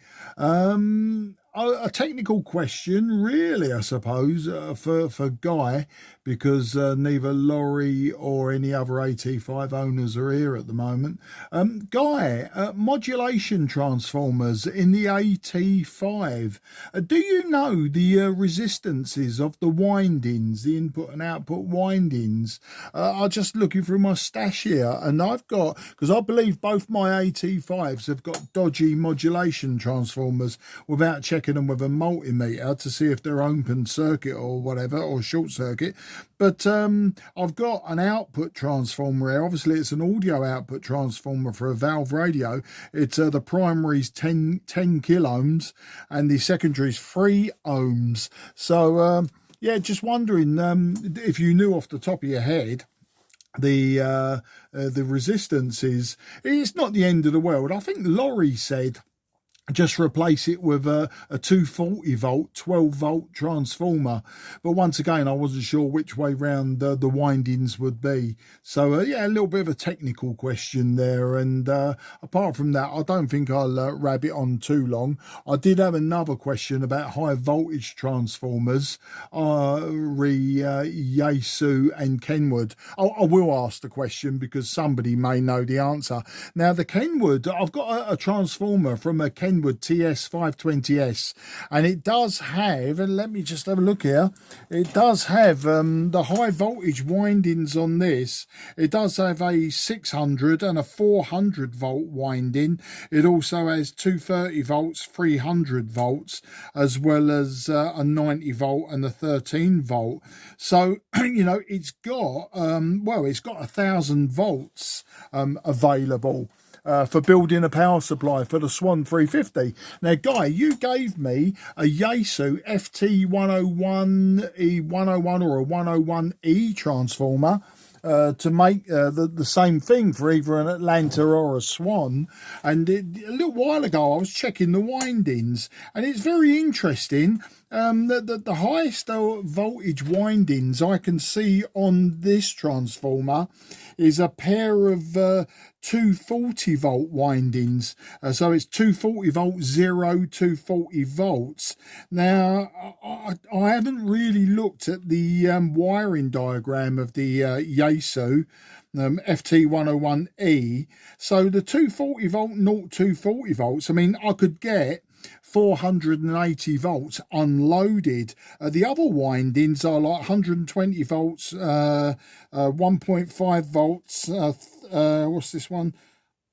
A technical question, really, I suppose, for Guy, because neither Laurie or any other AT5 owners are here at the moment. Guy, modulation transformers in the AT5. Do you know the resistances of the windings, the input and output windings? I'm just looking through my stash here, and I've got, because I believe both my AT5s have got dodgy modulation transformers without checking them with a multimeter to see if they're open circuit or whatever, or short circuit. But I've got an output transformer here. Obviously it's an audio output transformer for a valve radio. It's the primary's 10 kiloohms and the secondary's 3 ohms. So yeah, just wondering if you knew off the top of your head the resistance is. It's not the end of the world. I think Laurie said just replace it with a 240 volt 12 volt transformer, but once again I wasn't sure which way round the windings would be. So yeah, a little bit of a technical question there, and apart from that I don't think I'll rabbit on too long. I did have another question about high voltage transformers, Yaesu and Kenwood. I will ask the question because somebody may know the answer. Now the Kenwood, I've got a transformer from a Kenwood TS-830S, and it does have, and let me just have a look here, it does have the high voltage windings on this. It does have a 600 and a 400 volt winding. It also has 230 volts 300 volts, as well as a 90 volt and a 13 volt. So you know, it's got well, it's got 1,000 volts available for building a power supply for the Swan 350. Now, Guy, you gave me a Yaesu FT101E101 or a 101E transformer to make the same thing for either an Atlanta or a Swan. And a little while ago I was checking the windings, and it's very interesting. The highest voltage windings I can see on this transformer is a pair of 240 volt windings. So it's 240 volts, 0 to 40 volts. Now, I haven't really looked at the wiring diagram of the Yaesu FT101E. So the 240 volt, 0 to 40 volts, I mean, I could get 480 volts unloaded. The other windings are like 120 volts, 1.5 volts, what's this one?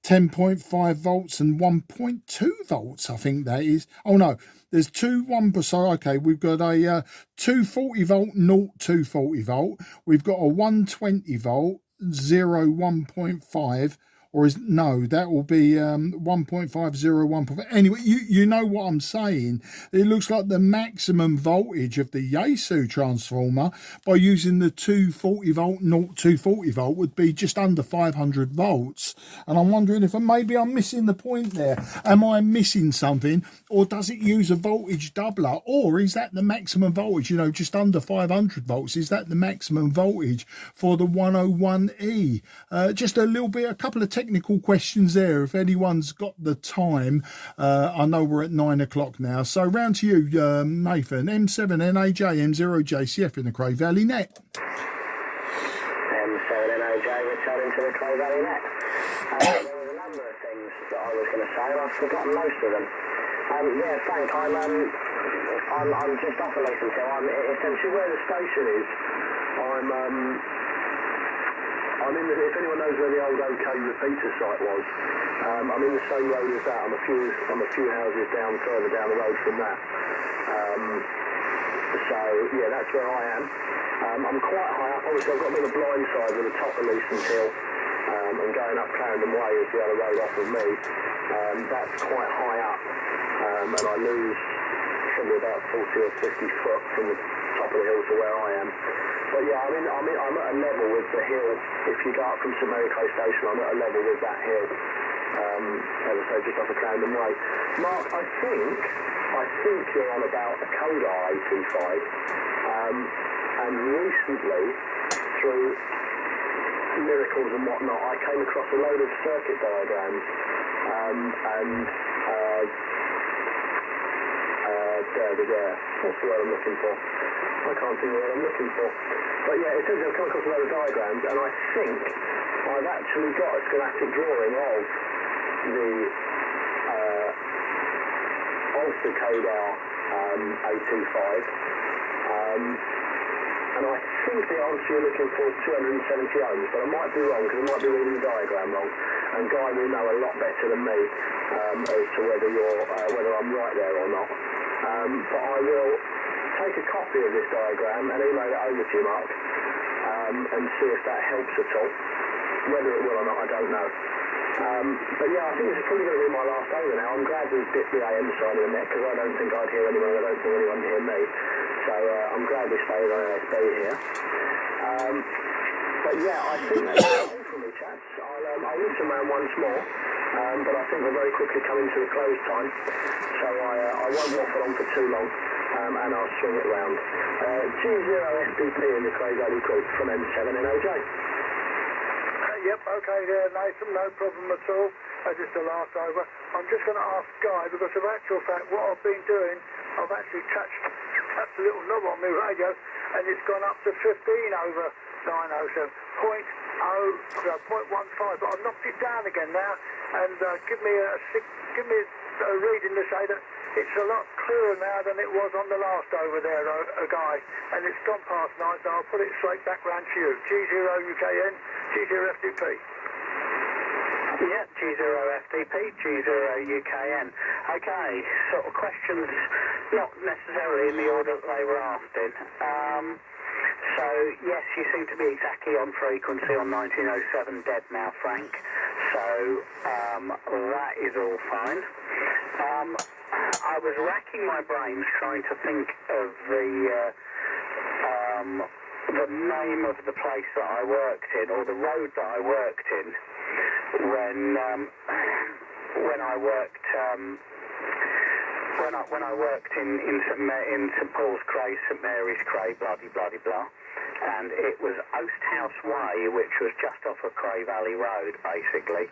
10.5 volts and 1.2 volts, I think that is. Oh no, there's two 1%. So okay, we've got a 240 volt, 0 to 40 volt. We've got a 120 volt, 0, 1.5. Or is no, that will be 1.50, 1.5. Anyway, you know what I'm saying. It looks like the maximum voltage of the Yaesu transformer by using the 240 volt, 0 to 40 volt would be just under 500 volts. And I'm wondering if maybe I'm missing the point there. Am I missing something, or does it use a voltage doubler, or is that the maximum voltage? You know, just under 500 volts. Is that the maximum voltage for the 101E? Just a couple of technical questions there if anyone's got the time. I know we're at 9 o'clock now, so round to you, Nathan. M7NAJ M0JCF in the Cray Valley net. M7NAJ returning to the Cray Valley net. There was a number of things that I was going to say, and I've forgotten most of them. Yeah, Frank, I'm just off a lesson, so I'm essentially where the station is. I'm in if anyone knows where the old OK repeater site was, I'm in the same road as that. I'm a few houses further down the road from that. So yeah, that's where I am. I'm quite high up. Obviously, I've got a bit of blind side with the top of Leeson's Hill, and going up Clarendon Way is the other road off of me. That's quite high up, and I lose probably about 40 or 50 foot from the top of the hill to where I am. But yeah, I'm at a level with the hill. If you go up from St Mary Clay Station, I'm at a level with that hill. As I say, just off of Clarendon Way. Mark, I think you're on about a Kodar 825. And recently, through miracles and whatnot, I came across a load of circuit diagrams what's the word I'm looking for? I can't think of what I'm looking for. But yeah, it says I've come across a load of diagrams, and I think I've actually got a schematic drawing of the Kodar 825. And I think the answer you're looking for is 270 ohms, but I might be wrong, because I might be reading the diagram wrong. And Guy will know a lot better than me as to whether I'm right there or not. But I will take a copy of this diagram and email it over to you, Mark, and see if that helps at all. Whether it will or not, I don't know. But yeah, I think this is probably going to be my last over now. I'm glad we've dipped the AM side of the net, because I don't think I'd hear anyone. I don't think anyone would hear me. So I'm glad we stayed on ASB here. But yeah, I think that's all from me, chaps. I'll listen around once more, but I think we're very quickly coming to the close time. So I won't waffle on for too long, and I'll swing it round. G0FDP in the Cray Valley Group from M7NAJ. Yep, okay there, Nathan, no problem at all. Just a last over. I'm just going to ask Guy, because of actual fact, what I've been doing, I've actually touched a little knob on my radio, and it's gone up to 15 over 907, 0.15, but I've knocked it down again now, and give me a reading to say that it's a lot clearer now than it was on the last over there, Guy, and it's gone past 9, so I'll put it straight back round to you. G0UKN, G0FDP. Yeah, G0FDP, G0UKN. Okay, sort of questions not necessarily in the order that they were asked in. So, yes, you seem to be exactly on frequency on 1907 dead now, Frank. So, that is all fine. I was racking my brains trying to think of the the name of the place that I worked in, or the road that I worked in, when I worked when I worked in St Paul's CRAY, St Mary's CRAY, blah, and it was Oasthouse Way, which was just off of CRAY Valley Road, basically.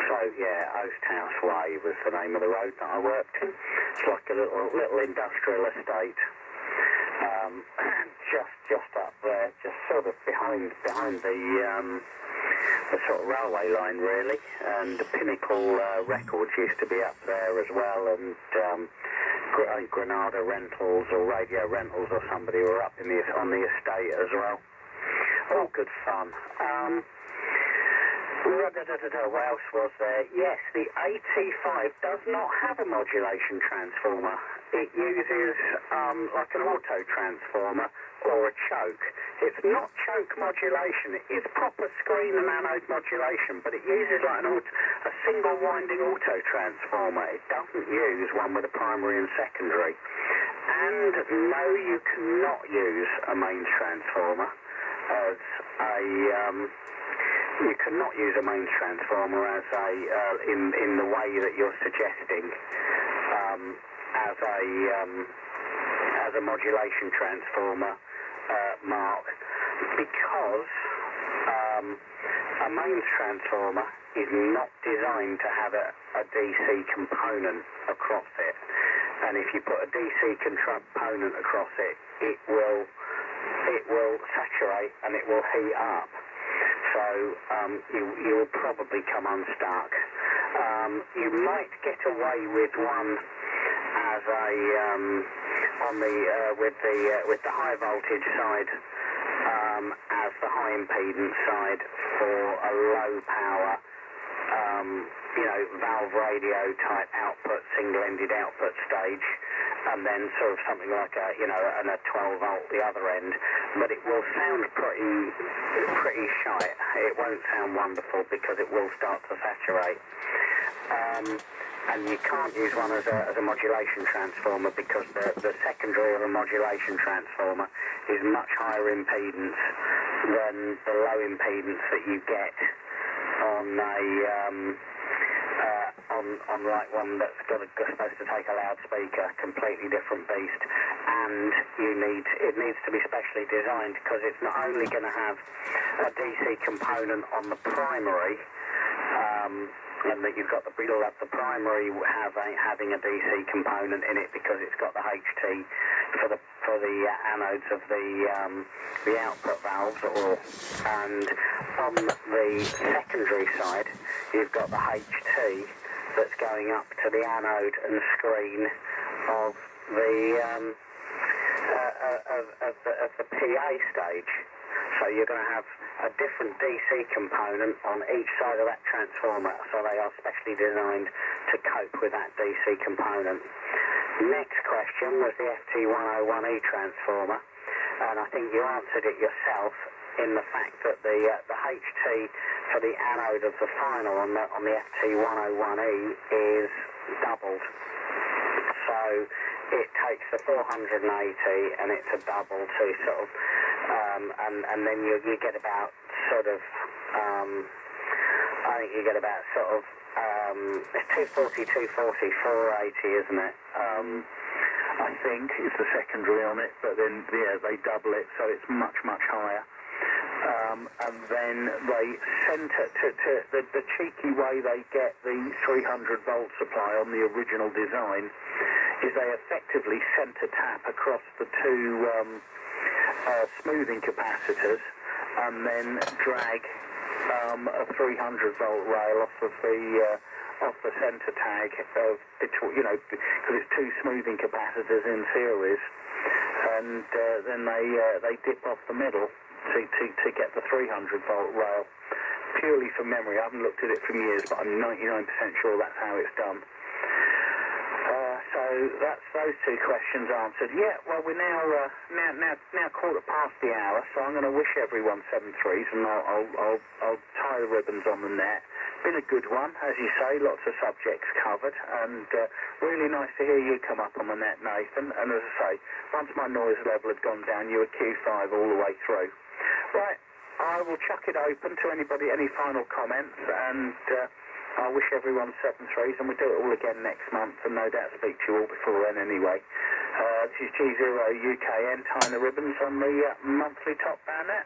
So yeah, Oasthouse Way was the name of the road that I worked in. It's like a little industrial estate, just up there, just sort of behind the sort of railway line, really. And the Pinnacle Records used to be up there as well, and Granada Rentals or Radio Rentals or somebody were up on the estate as well. All good fun. What else was there? Yes, the AT5 does not have a modulation transformer. It uses like an auto transformer or a choke. It's not choke modulation. It is proper screen and anode modulation, but it uses like a single winding auto transformer. It doesn't use one with a primary and secondary. And no, you cannot use a mains transformer as a you cannot use a mains transformer as in the way that you're suggesting as a modulation transformer, Mark, because a mains transformer is not designed to have a DC component across it, and if you put a DC component across it, it will saturate and it will heat up. So you'll probably come unstuck. You might get away with one as with the high voltage side as the high impedance side for a low power valve radio type output, single-ended output stage, and then sort of something like a 12 volt the other end. But it will sound pretty shite. It won't sound wonderful because it will start to saturate. And you can't use one as a modulation transformer because the secondary of a modulation transformer is much higher impedance than the low impedance that you get on like one that's supposed to take a loudspeaker, completely different beast. And it needs to be specially designed because it's not only going to have a DC component on the primary, and that you'll have the primary having a DC component in it because it's got the HT for the anodes of the output valves, and on the secondary side you've got the HT that's going up to the anode and screen of the PA stage. So you're going to have a different DC component on each side of that transformer, so they are specially designed to cope with that DC component. Next question was the FT101E transformer, and I think you answered it yourself in the fact that the HT for the anode of the final on the FT101E is doubled. So it takes the 480 and it's a double to sort of, and then you get about sort of, I think you get about sort of, it's 240, 480, isn't it? I think is the secondary on it, but then yeah, they double it, so it's much higher. And then they center to the cheeky way they get the 300 volt supply on the original design is they effectively center tap across the two smoothing capacitors and then drag a 300 volt rail off the center tag of because it's two smoothing capacitors in series, and then they dip off the middle to get the 300 volt rail. Purely from memory, I haven't looked at it for years, but I'm 99% sure that's how it's done. So that's those two questions answered. Yeah, well, we're now quarter past the hour, so I'm going to wish everyone 7-3s, and I'll tie the ribbons on the net. been a good one, as you say, lots of subjects covered, and really nice to hear you come up on the net, Nathan. And as I say, once my noise level had gone down, you were Q5 all the way through. Right, I will chuck it open to anybody, any final comments, and I wish everyone 7-3s, and we'll do it all again next month, and no doubt speak to you all before then anyway. This is G0UKN tying the ribbons on the monthly top bayonet.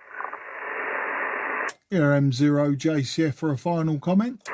Here, M0JCF for a final comment.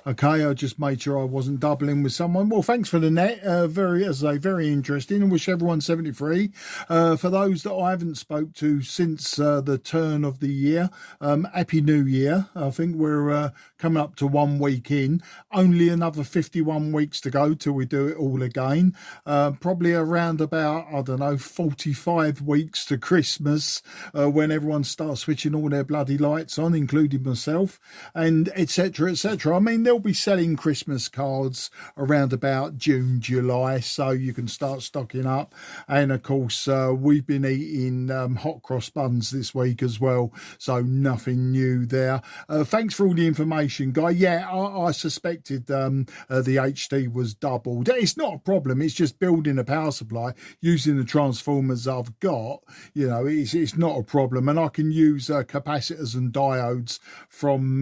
Okay, I just made sure I wasn't doubling with someone. Well, thanks for the net. Very, as I say, very interesting. I wish everyone 73. For those that I haven't spoke to since the turn of the year, Happy New Year. I think we're coming up to 1 week in. Only another 51 weeks to go till we do it all again. Probably around about, I don't know, 45 weeks to Christmas, when everyone starts switching all their bloody lights on, including myself, and etc., etc. I mean, they'll be selling Christmas cards around about June, July, so you can start stocking up. And of course, we've been eating hot cross buns this week as well, so nothing new there. Thanks for all the information, Guy. Yeah, I suspected the HD was doubled. It's not a problem, it's just building a power supply using the transformers I've got. You know, it's not a problem, and I can use capacitors and diodes from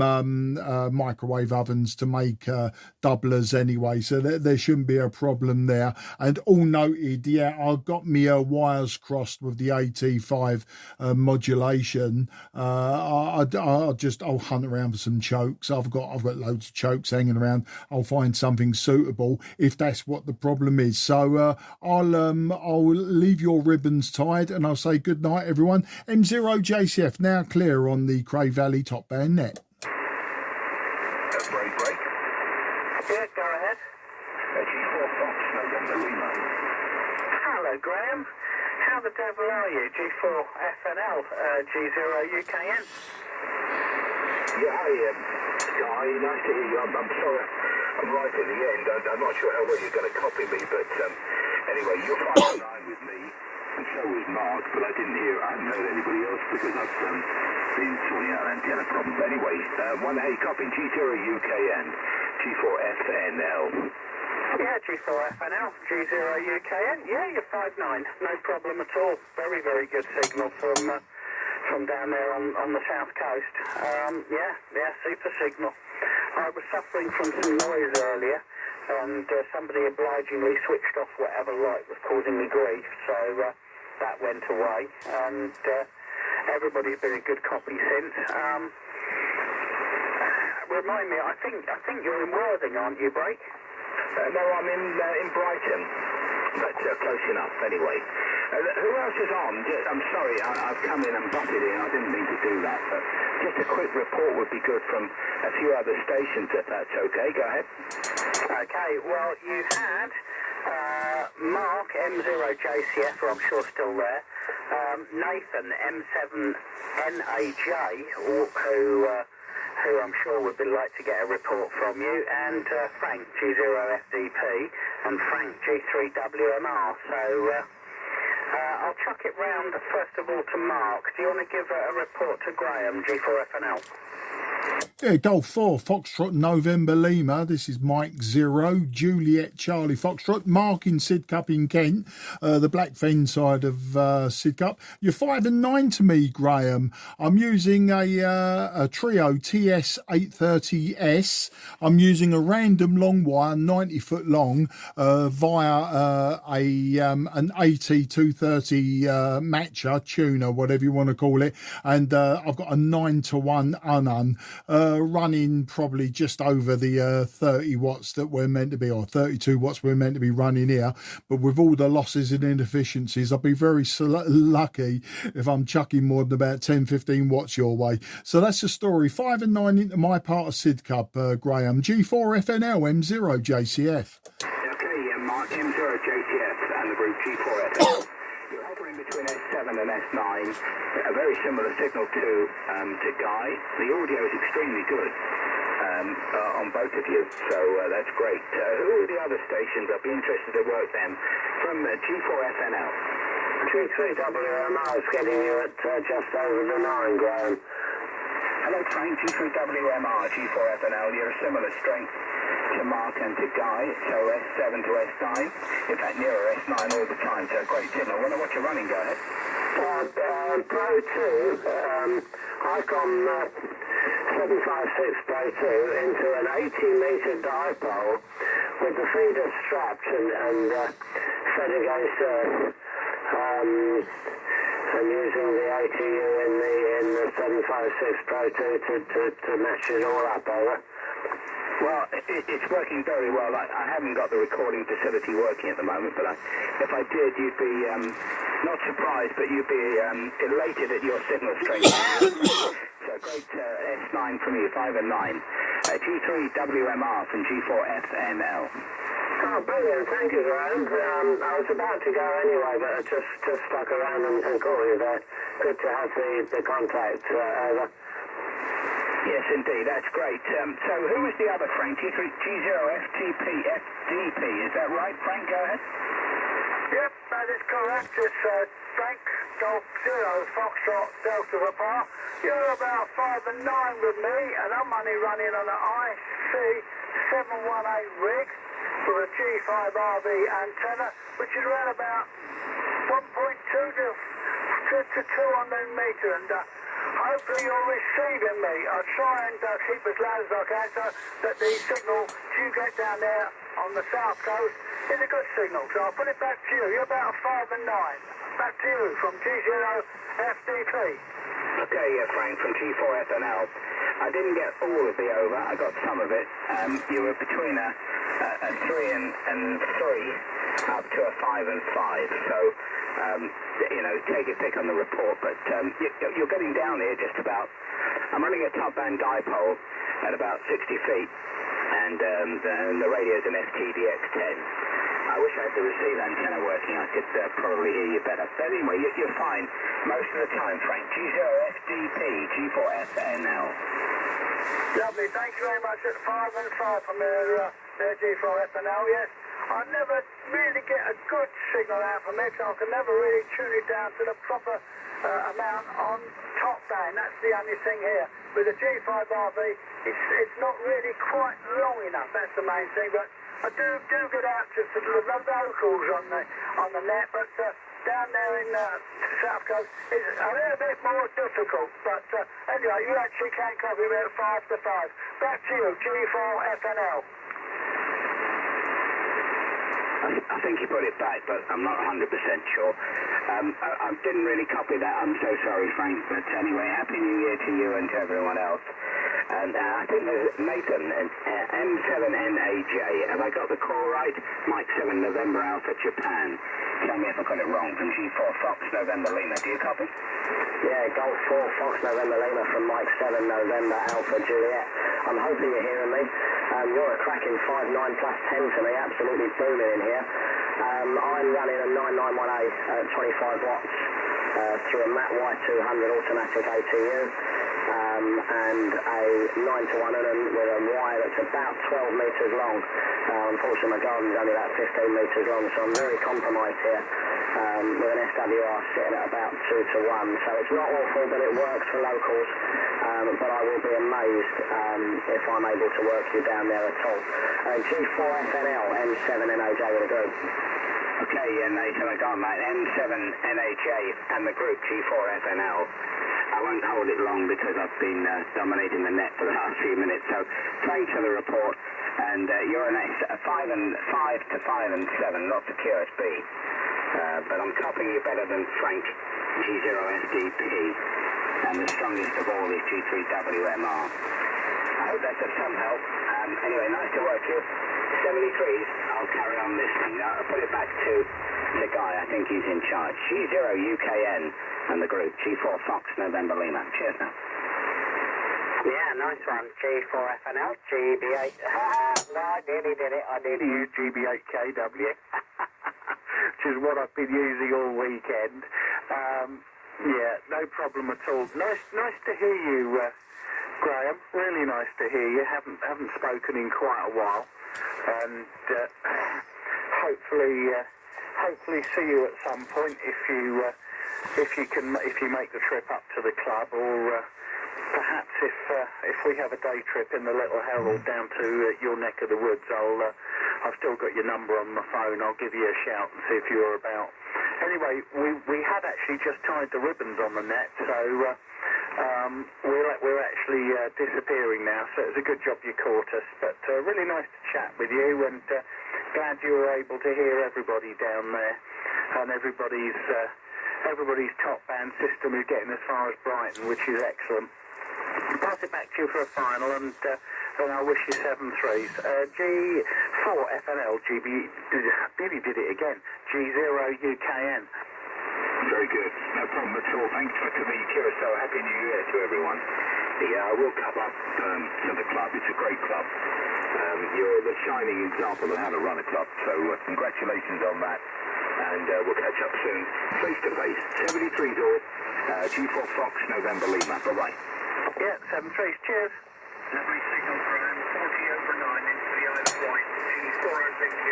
microwave ovens to make doublers anyway, so there shouldn't be a problem there. And all noted, yeah, I've got me wires crossed with the AT5 modulation. I'll hunt around for some chokes. I've got loads of chokes hanging around. I'll find something suitable if that's what the problem is. So I'll leave your ribbons tied, and I'll say good night, everyone. M0JCF now clear on the CRAY Valley top band net. Break. Yeah, go ahead. G4 Fox, November Lima. Hello, Graham. How the devil are you? G4 FNL, G0UKN. Yeah, hi, Guy. Nice to hear you. I'm sorry. I'm right at the end. I'm not sure how well you're going to copy me, but anyway, you're 5 9 with me, and so was Mark, but I haven't heard anybody else because I've been sorting out antenna problems. Anyway, hey, copy G0UKN, G4FNL. Yeah, G4FNL, G0UKN. Yeah, you're 5-9. No problem at all. Very, very good signal from down there on the south coast. Yeah, super signal. I was suffering from some noise earlier, and somebody obligingly switched off whatever light was causing me grief, so that went away, and everybody's been a good copy since. Remind me, I think you're in Worthing, aren't you, Break? No, I'm in Brighton, but close enough anyway. Who else is on? I'm sorry, I've come in and butted in. I didn't mean to do that, but just a quick report would be good from a few other stations, if that's okay. Go ahead. Okay, well, you had Mark, M0JCF, who I'm sure still there, Nathan, M7NAJ, who I'm sure would be like to get a report from you, and Frank, G0FDP, and Frank, G3WMR. So I'll chuck it round first of all to Mark. Do you want to give a report to Graham, G4FNL? Yeah, Golf 4, Foxtrot November Lima. This is Mike 0, Juliet Charlie Foxtrot. Mark in Sidcup in Kent, the Black Fen side of Sidcup. You're 5-9 to me, Graham. I'm using a Trio TS-830S. I'm using a random long wire, 90-foot long, via an AT-230 matcher, tuner, whatever you want to call it. And I've got a 9-to-1 unun. Running probably just over the 30 watts that we're meant to be, or 32 watts we're meant to be running here, but with all the losses and inefficiencies, I'll be very lucky if I'm chucking more than about 10-15 watts your way. So that's the story. 5-9 into my part of Sidcup, Graham. G4FNL, M0JCF. Okay, Mark, M0JCF and the group G4FNL. You're hovering between S7 and S9, a very similar signal to Guy. The audio is extremely good on both of you, so that's great. Who are the other stations? I'd be interested to work them. From G4FNL. G3WMR is getting you at just over the 9, Graham. Hello, Frank, G3WMR, G4FNL. You're a similar strength to Mark and to Guy, so S7 to S9. In fact, nearer S9 all the time, so great signal. I wonder what you're running, go ahead. Pro 2, Icon 756 Pro 2 into an 80-metre dipole with the feeder strapped and fed against earth. And using the ATU in the 756 Pro 2 to match it all up, over. Well, it's working very well. I haven't got the recording facility working at the moment, but if I did, you'd be not surprised, but you'd be elated at your signal strength. So great S9 from you, 5 and 9. G3WMR from G4FNL. Oh, brilliant. Thank you, Graham. I was about to go anyway, but I just stuck around and called you there. Good to have the contact over. Yes, indeed. That's great. So who was the other, Frank? G0FTPFDP. Is that right, Frank? Go ahead. Yep, that is correct. It's Frank Golf 0 Foxtrot Delta Papa. You're about 5 and 9 with me, and I'm only running on an IC718 rig with a G5RV antenna, which is around about 1.2 to 2 on the metre, and hopefully you're receiving me. I'll try and keep as loud as I can so that the signal you get down there on the south coast is a good signal. So I'll put it back to you. You're about 5 and 9. Back to you from G0FDP. Okay, Frank from G4FNL. I didn't get all of the over. I got some of it. You were between a 3 and 3 up to a 5 and 5. So, you know, take your pick on the report. But you're getting down here just about. I'm running a top band dipole at about 60 feet, and the radio's an FTDX10. I wish I had the receive antenna working. I could probably hear you better. But anyway, you're fine most of the time, Frank. G0FDP, G4FNL. Lovely. Thank you very much. At 5 and 5 from their G4FNL, yes. I never really get a good signal out from it, so I can never really tune it down to the proper amount on top band. That's the only thing here. With the G5RV, it's not really quite long enough. That's the main thing. But I do get out to the locals on the net, but down there in the South Coast, it's a little bit more difficult. But anyway, you actually can copy me at 5 to 5. Back to you, G4FNL. I think you put it back, but I'm not 100% sure. I didn't really copy that. I'm so sorry, Frank. But anyway, Happy New Year to you and to everyone else. And I think there's Nathan, M7NAJ. Have I got the call right? Mike 7 November Alpha Japan. Tell me if I got it wrong. From G4 Fox November Lima. Do you copy? Yeah, Golf 4 Fox November Lima from Mike 7 November Alpha Juliet. I'm hoping you're hearing me. You're a cracking 5.9 plus 10 to me, absolutely booming in here. I'm running a 991A at 25 watts through a Matt Y200 automatic ATU and a 9-to-1 with a wire that's about 12 metres long. Unfortunately, my garden's only about 15 metres long, so I'm very compromised here with an SWR sitting at about 2-to-1. So it's not awful, but it works for locals. But I will be amazed if I'm able to work you down there at all. G4FNL, M7NAJ with a group. Okay, Nathan, I got that. M7NAJ and the group G4FNL. I won't hold it long because I've been dominating the net for the last few minutes. So thanks for the report. And you're an 5 to 5 and 7, not the QSB. But I'm copying you better than Frank, G0SDP. And the strongest of all is G3WMR. I hope that's of some help. Anyway, nice to work you. 73s, I'll carry on listening. I'll put it back to the guy, I think he's in charge. G0UKN and the group, G4 Fox November Lima. Cheers now. Yeah, nice one. G4FNL, GB8. No, I nearly did it. I nearly used GB8KW. Which is what I've been using all weekend. Yeah, no problem at all. Nice to hear you, Graham. Really nice to hear you. Haven't spoken in quite a while, and hopefully see you at some point if you make the trip up to the club, or perhaps if we have a day trip in the Little Herald down to your neck of the woods, I've still got your number on my phone. I'll give you a shout and see if you're about. Anyway, we had actually just tied the ribbons on the net, so we're actually disappearing now. So it was a good job you caught us. But really nice to chat with you, and glad you were able to hear everybody down there, and everybody's top band system is getting as far as Brighton, which is excellent. Pass it back to you for a final, and I wish you 7-3s. G4FNL, Billy did it again, G0UKN. Very good, no problem at all. Thanks for the Curacao. Happy New Year to everyone. Yeah, we'll come up to the club. It's a great club. You're the shining example of how to run a club, so congratulations on that. And we'll catch up soon, face to face. 73 door, G4 Fox, November Lima. Bye-bye. Yeah, 7-3s. Cheers. Every signal for 40 over 9 into the Isle of Wight, G4OZQ.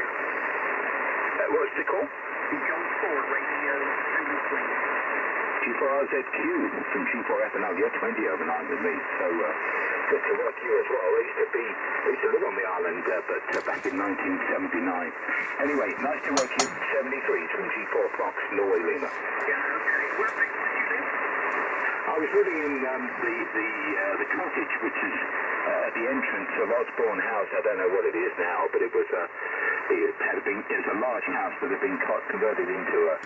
What's the call? John 4, radio 73. G4RZQ from G4FNL. You're 20 over 9 with me, so good to work you as well. I used to live on the island, but back in 1979. Anyway, nice to work you. 73s from G4 Fox, Norway Lima. Yeah, okay. Where did you live? I was living in the cottage, which is at the entrance of Osborne House. I don't know what it is now, but it was a large house that had been converted into a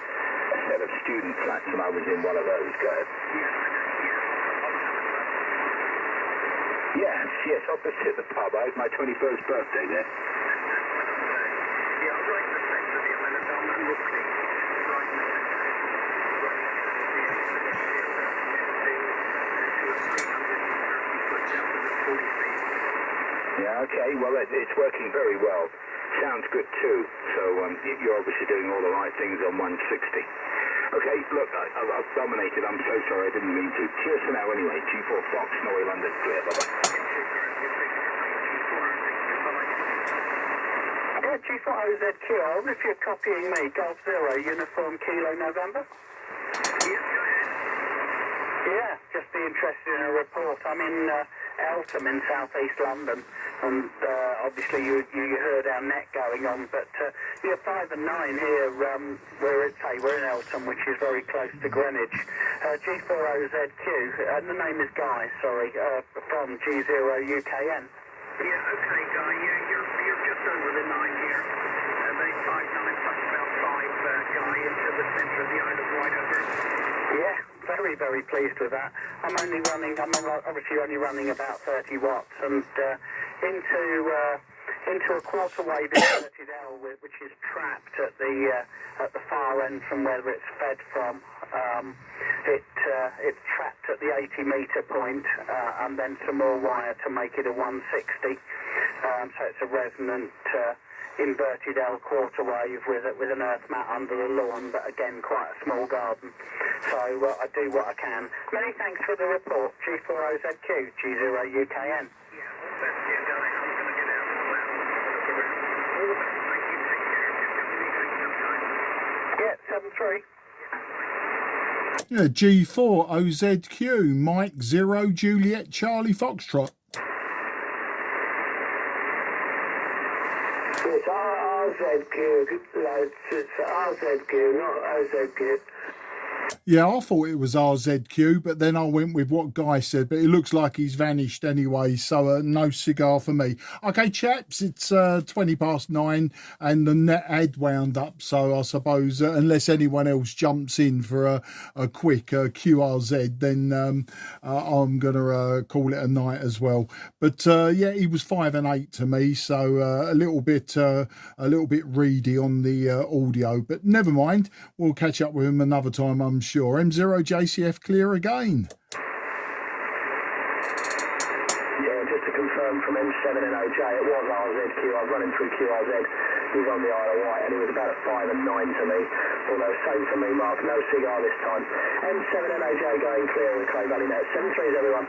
set of student flats, and I was in one of those, guys. Yes, opposite the pub. I had my 21st birthday there. Yeah, right in the centre of the island, on Brooklyn. Right in the centre. Yeah, okay. Well, it's working very well. Sounds good too. So you're obviously doing all the right things on 160. Okay, look, I've dominated. I'm so sorry. I didn't mean to. Cheers for now anyway. G4 Fox, Norway London. Clear. Bye-bye. Yeah, G4OZQ. I wonder if you're copying me. Golf 0, Uniform Kilo November? Yeah, just be interested in a report. I'm in Eltham in southeast London, and obviously you heard our net going on, but 5 and 9 here, we're in Eltham, which is very close to Greenwich. G4OZQ, and the name is Guy, sorry, from G0UKN. Yeah, okay, Guy, you're just over the 9 here. They 5-9 plus about 5, Guy, into the centre of the Isle of Wight over. Yeah, very, very pleased with that. I'm obviously only running about 30 watts, and into a quarter wave inverted L, which is trapped at the far end from where it's fed from. It's trapped at the 80 metre point, and then some more wire to make it a 160. So it's a resonant inverted L quarter wave with an earth mat under the lawn, but again quite a small garden. So I do what I can. Many thanks for the report. G4OZQ, G0UKN. Yeah, all best to you, Guy. I'm going to get out and look around. All the best. Thank you. Take care. Just come and meet us sometime. Yeah, 7-3. Yeah, G4OZQ, Mike 0 Juliet Charlie Foxtrot. It's RZQ, it's RZQ, not OZQ. Yeah, I thought it was RZQ, but then I went with what Guy said, but it looks like he's vanished anyway, so no cigar for me. Okay, chaps, it's 20 past 9 and the net had wound up, so I suppose unless anyone else jumps in for a quick QRZ, then I'm going to call it a night as well. But yeah, he was 5 and 8 to me, so a little bit reedy on the audio, but never mind. We'll catch up with him another time, I'm sure. M0 JCF clear again. Yeah, just to confirm from M7 and OJ, it was RZQ. I was running through QRZ. He was on the Isle of Wight, and he was about a 5 and 9 to me. Although same for me, Mark. No cigar this time. M7 and OJ going clear of the CRAY Valley net. 7-3s, everyone.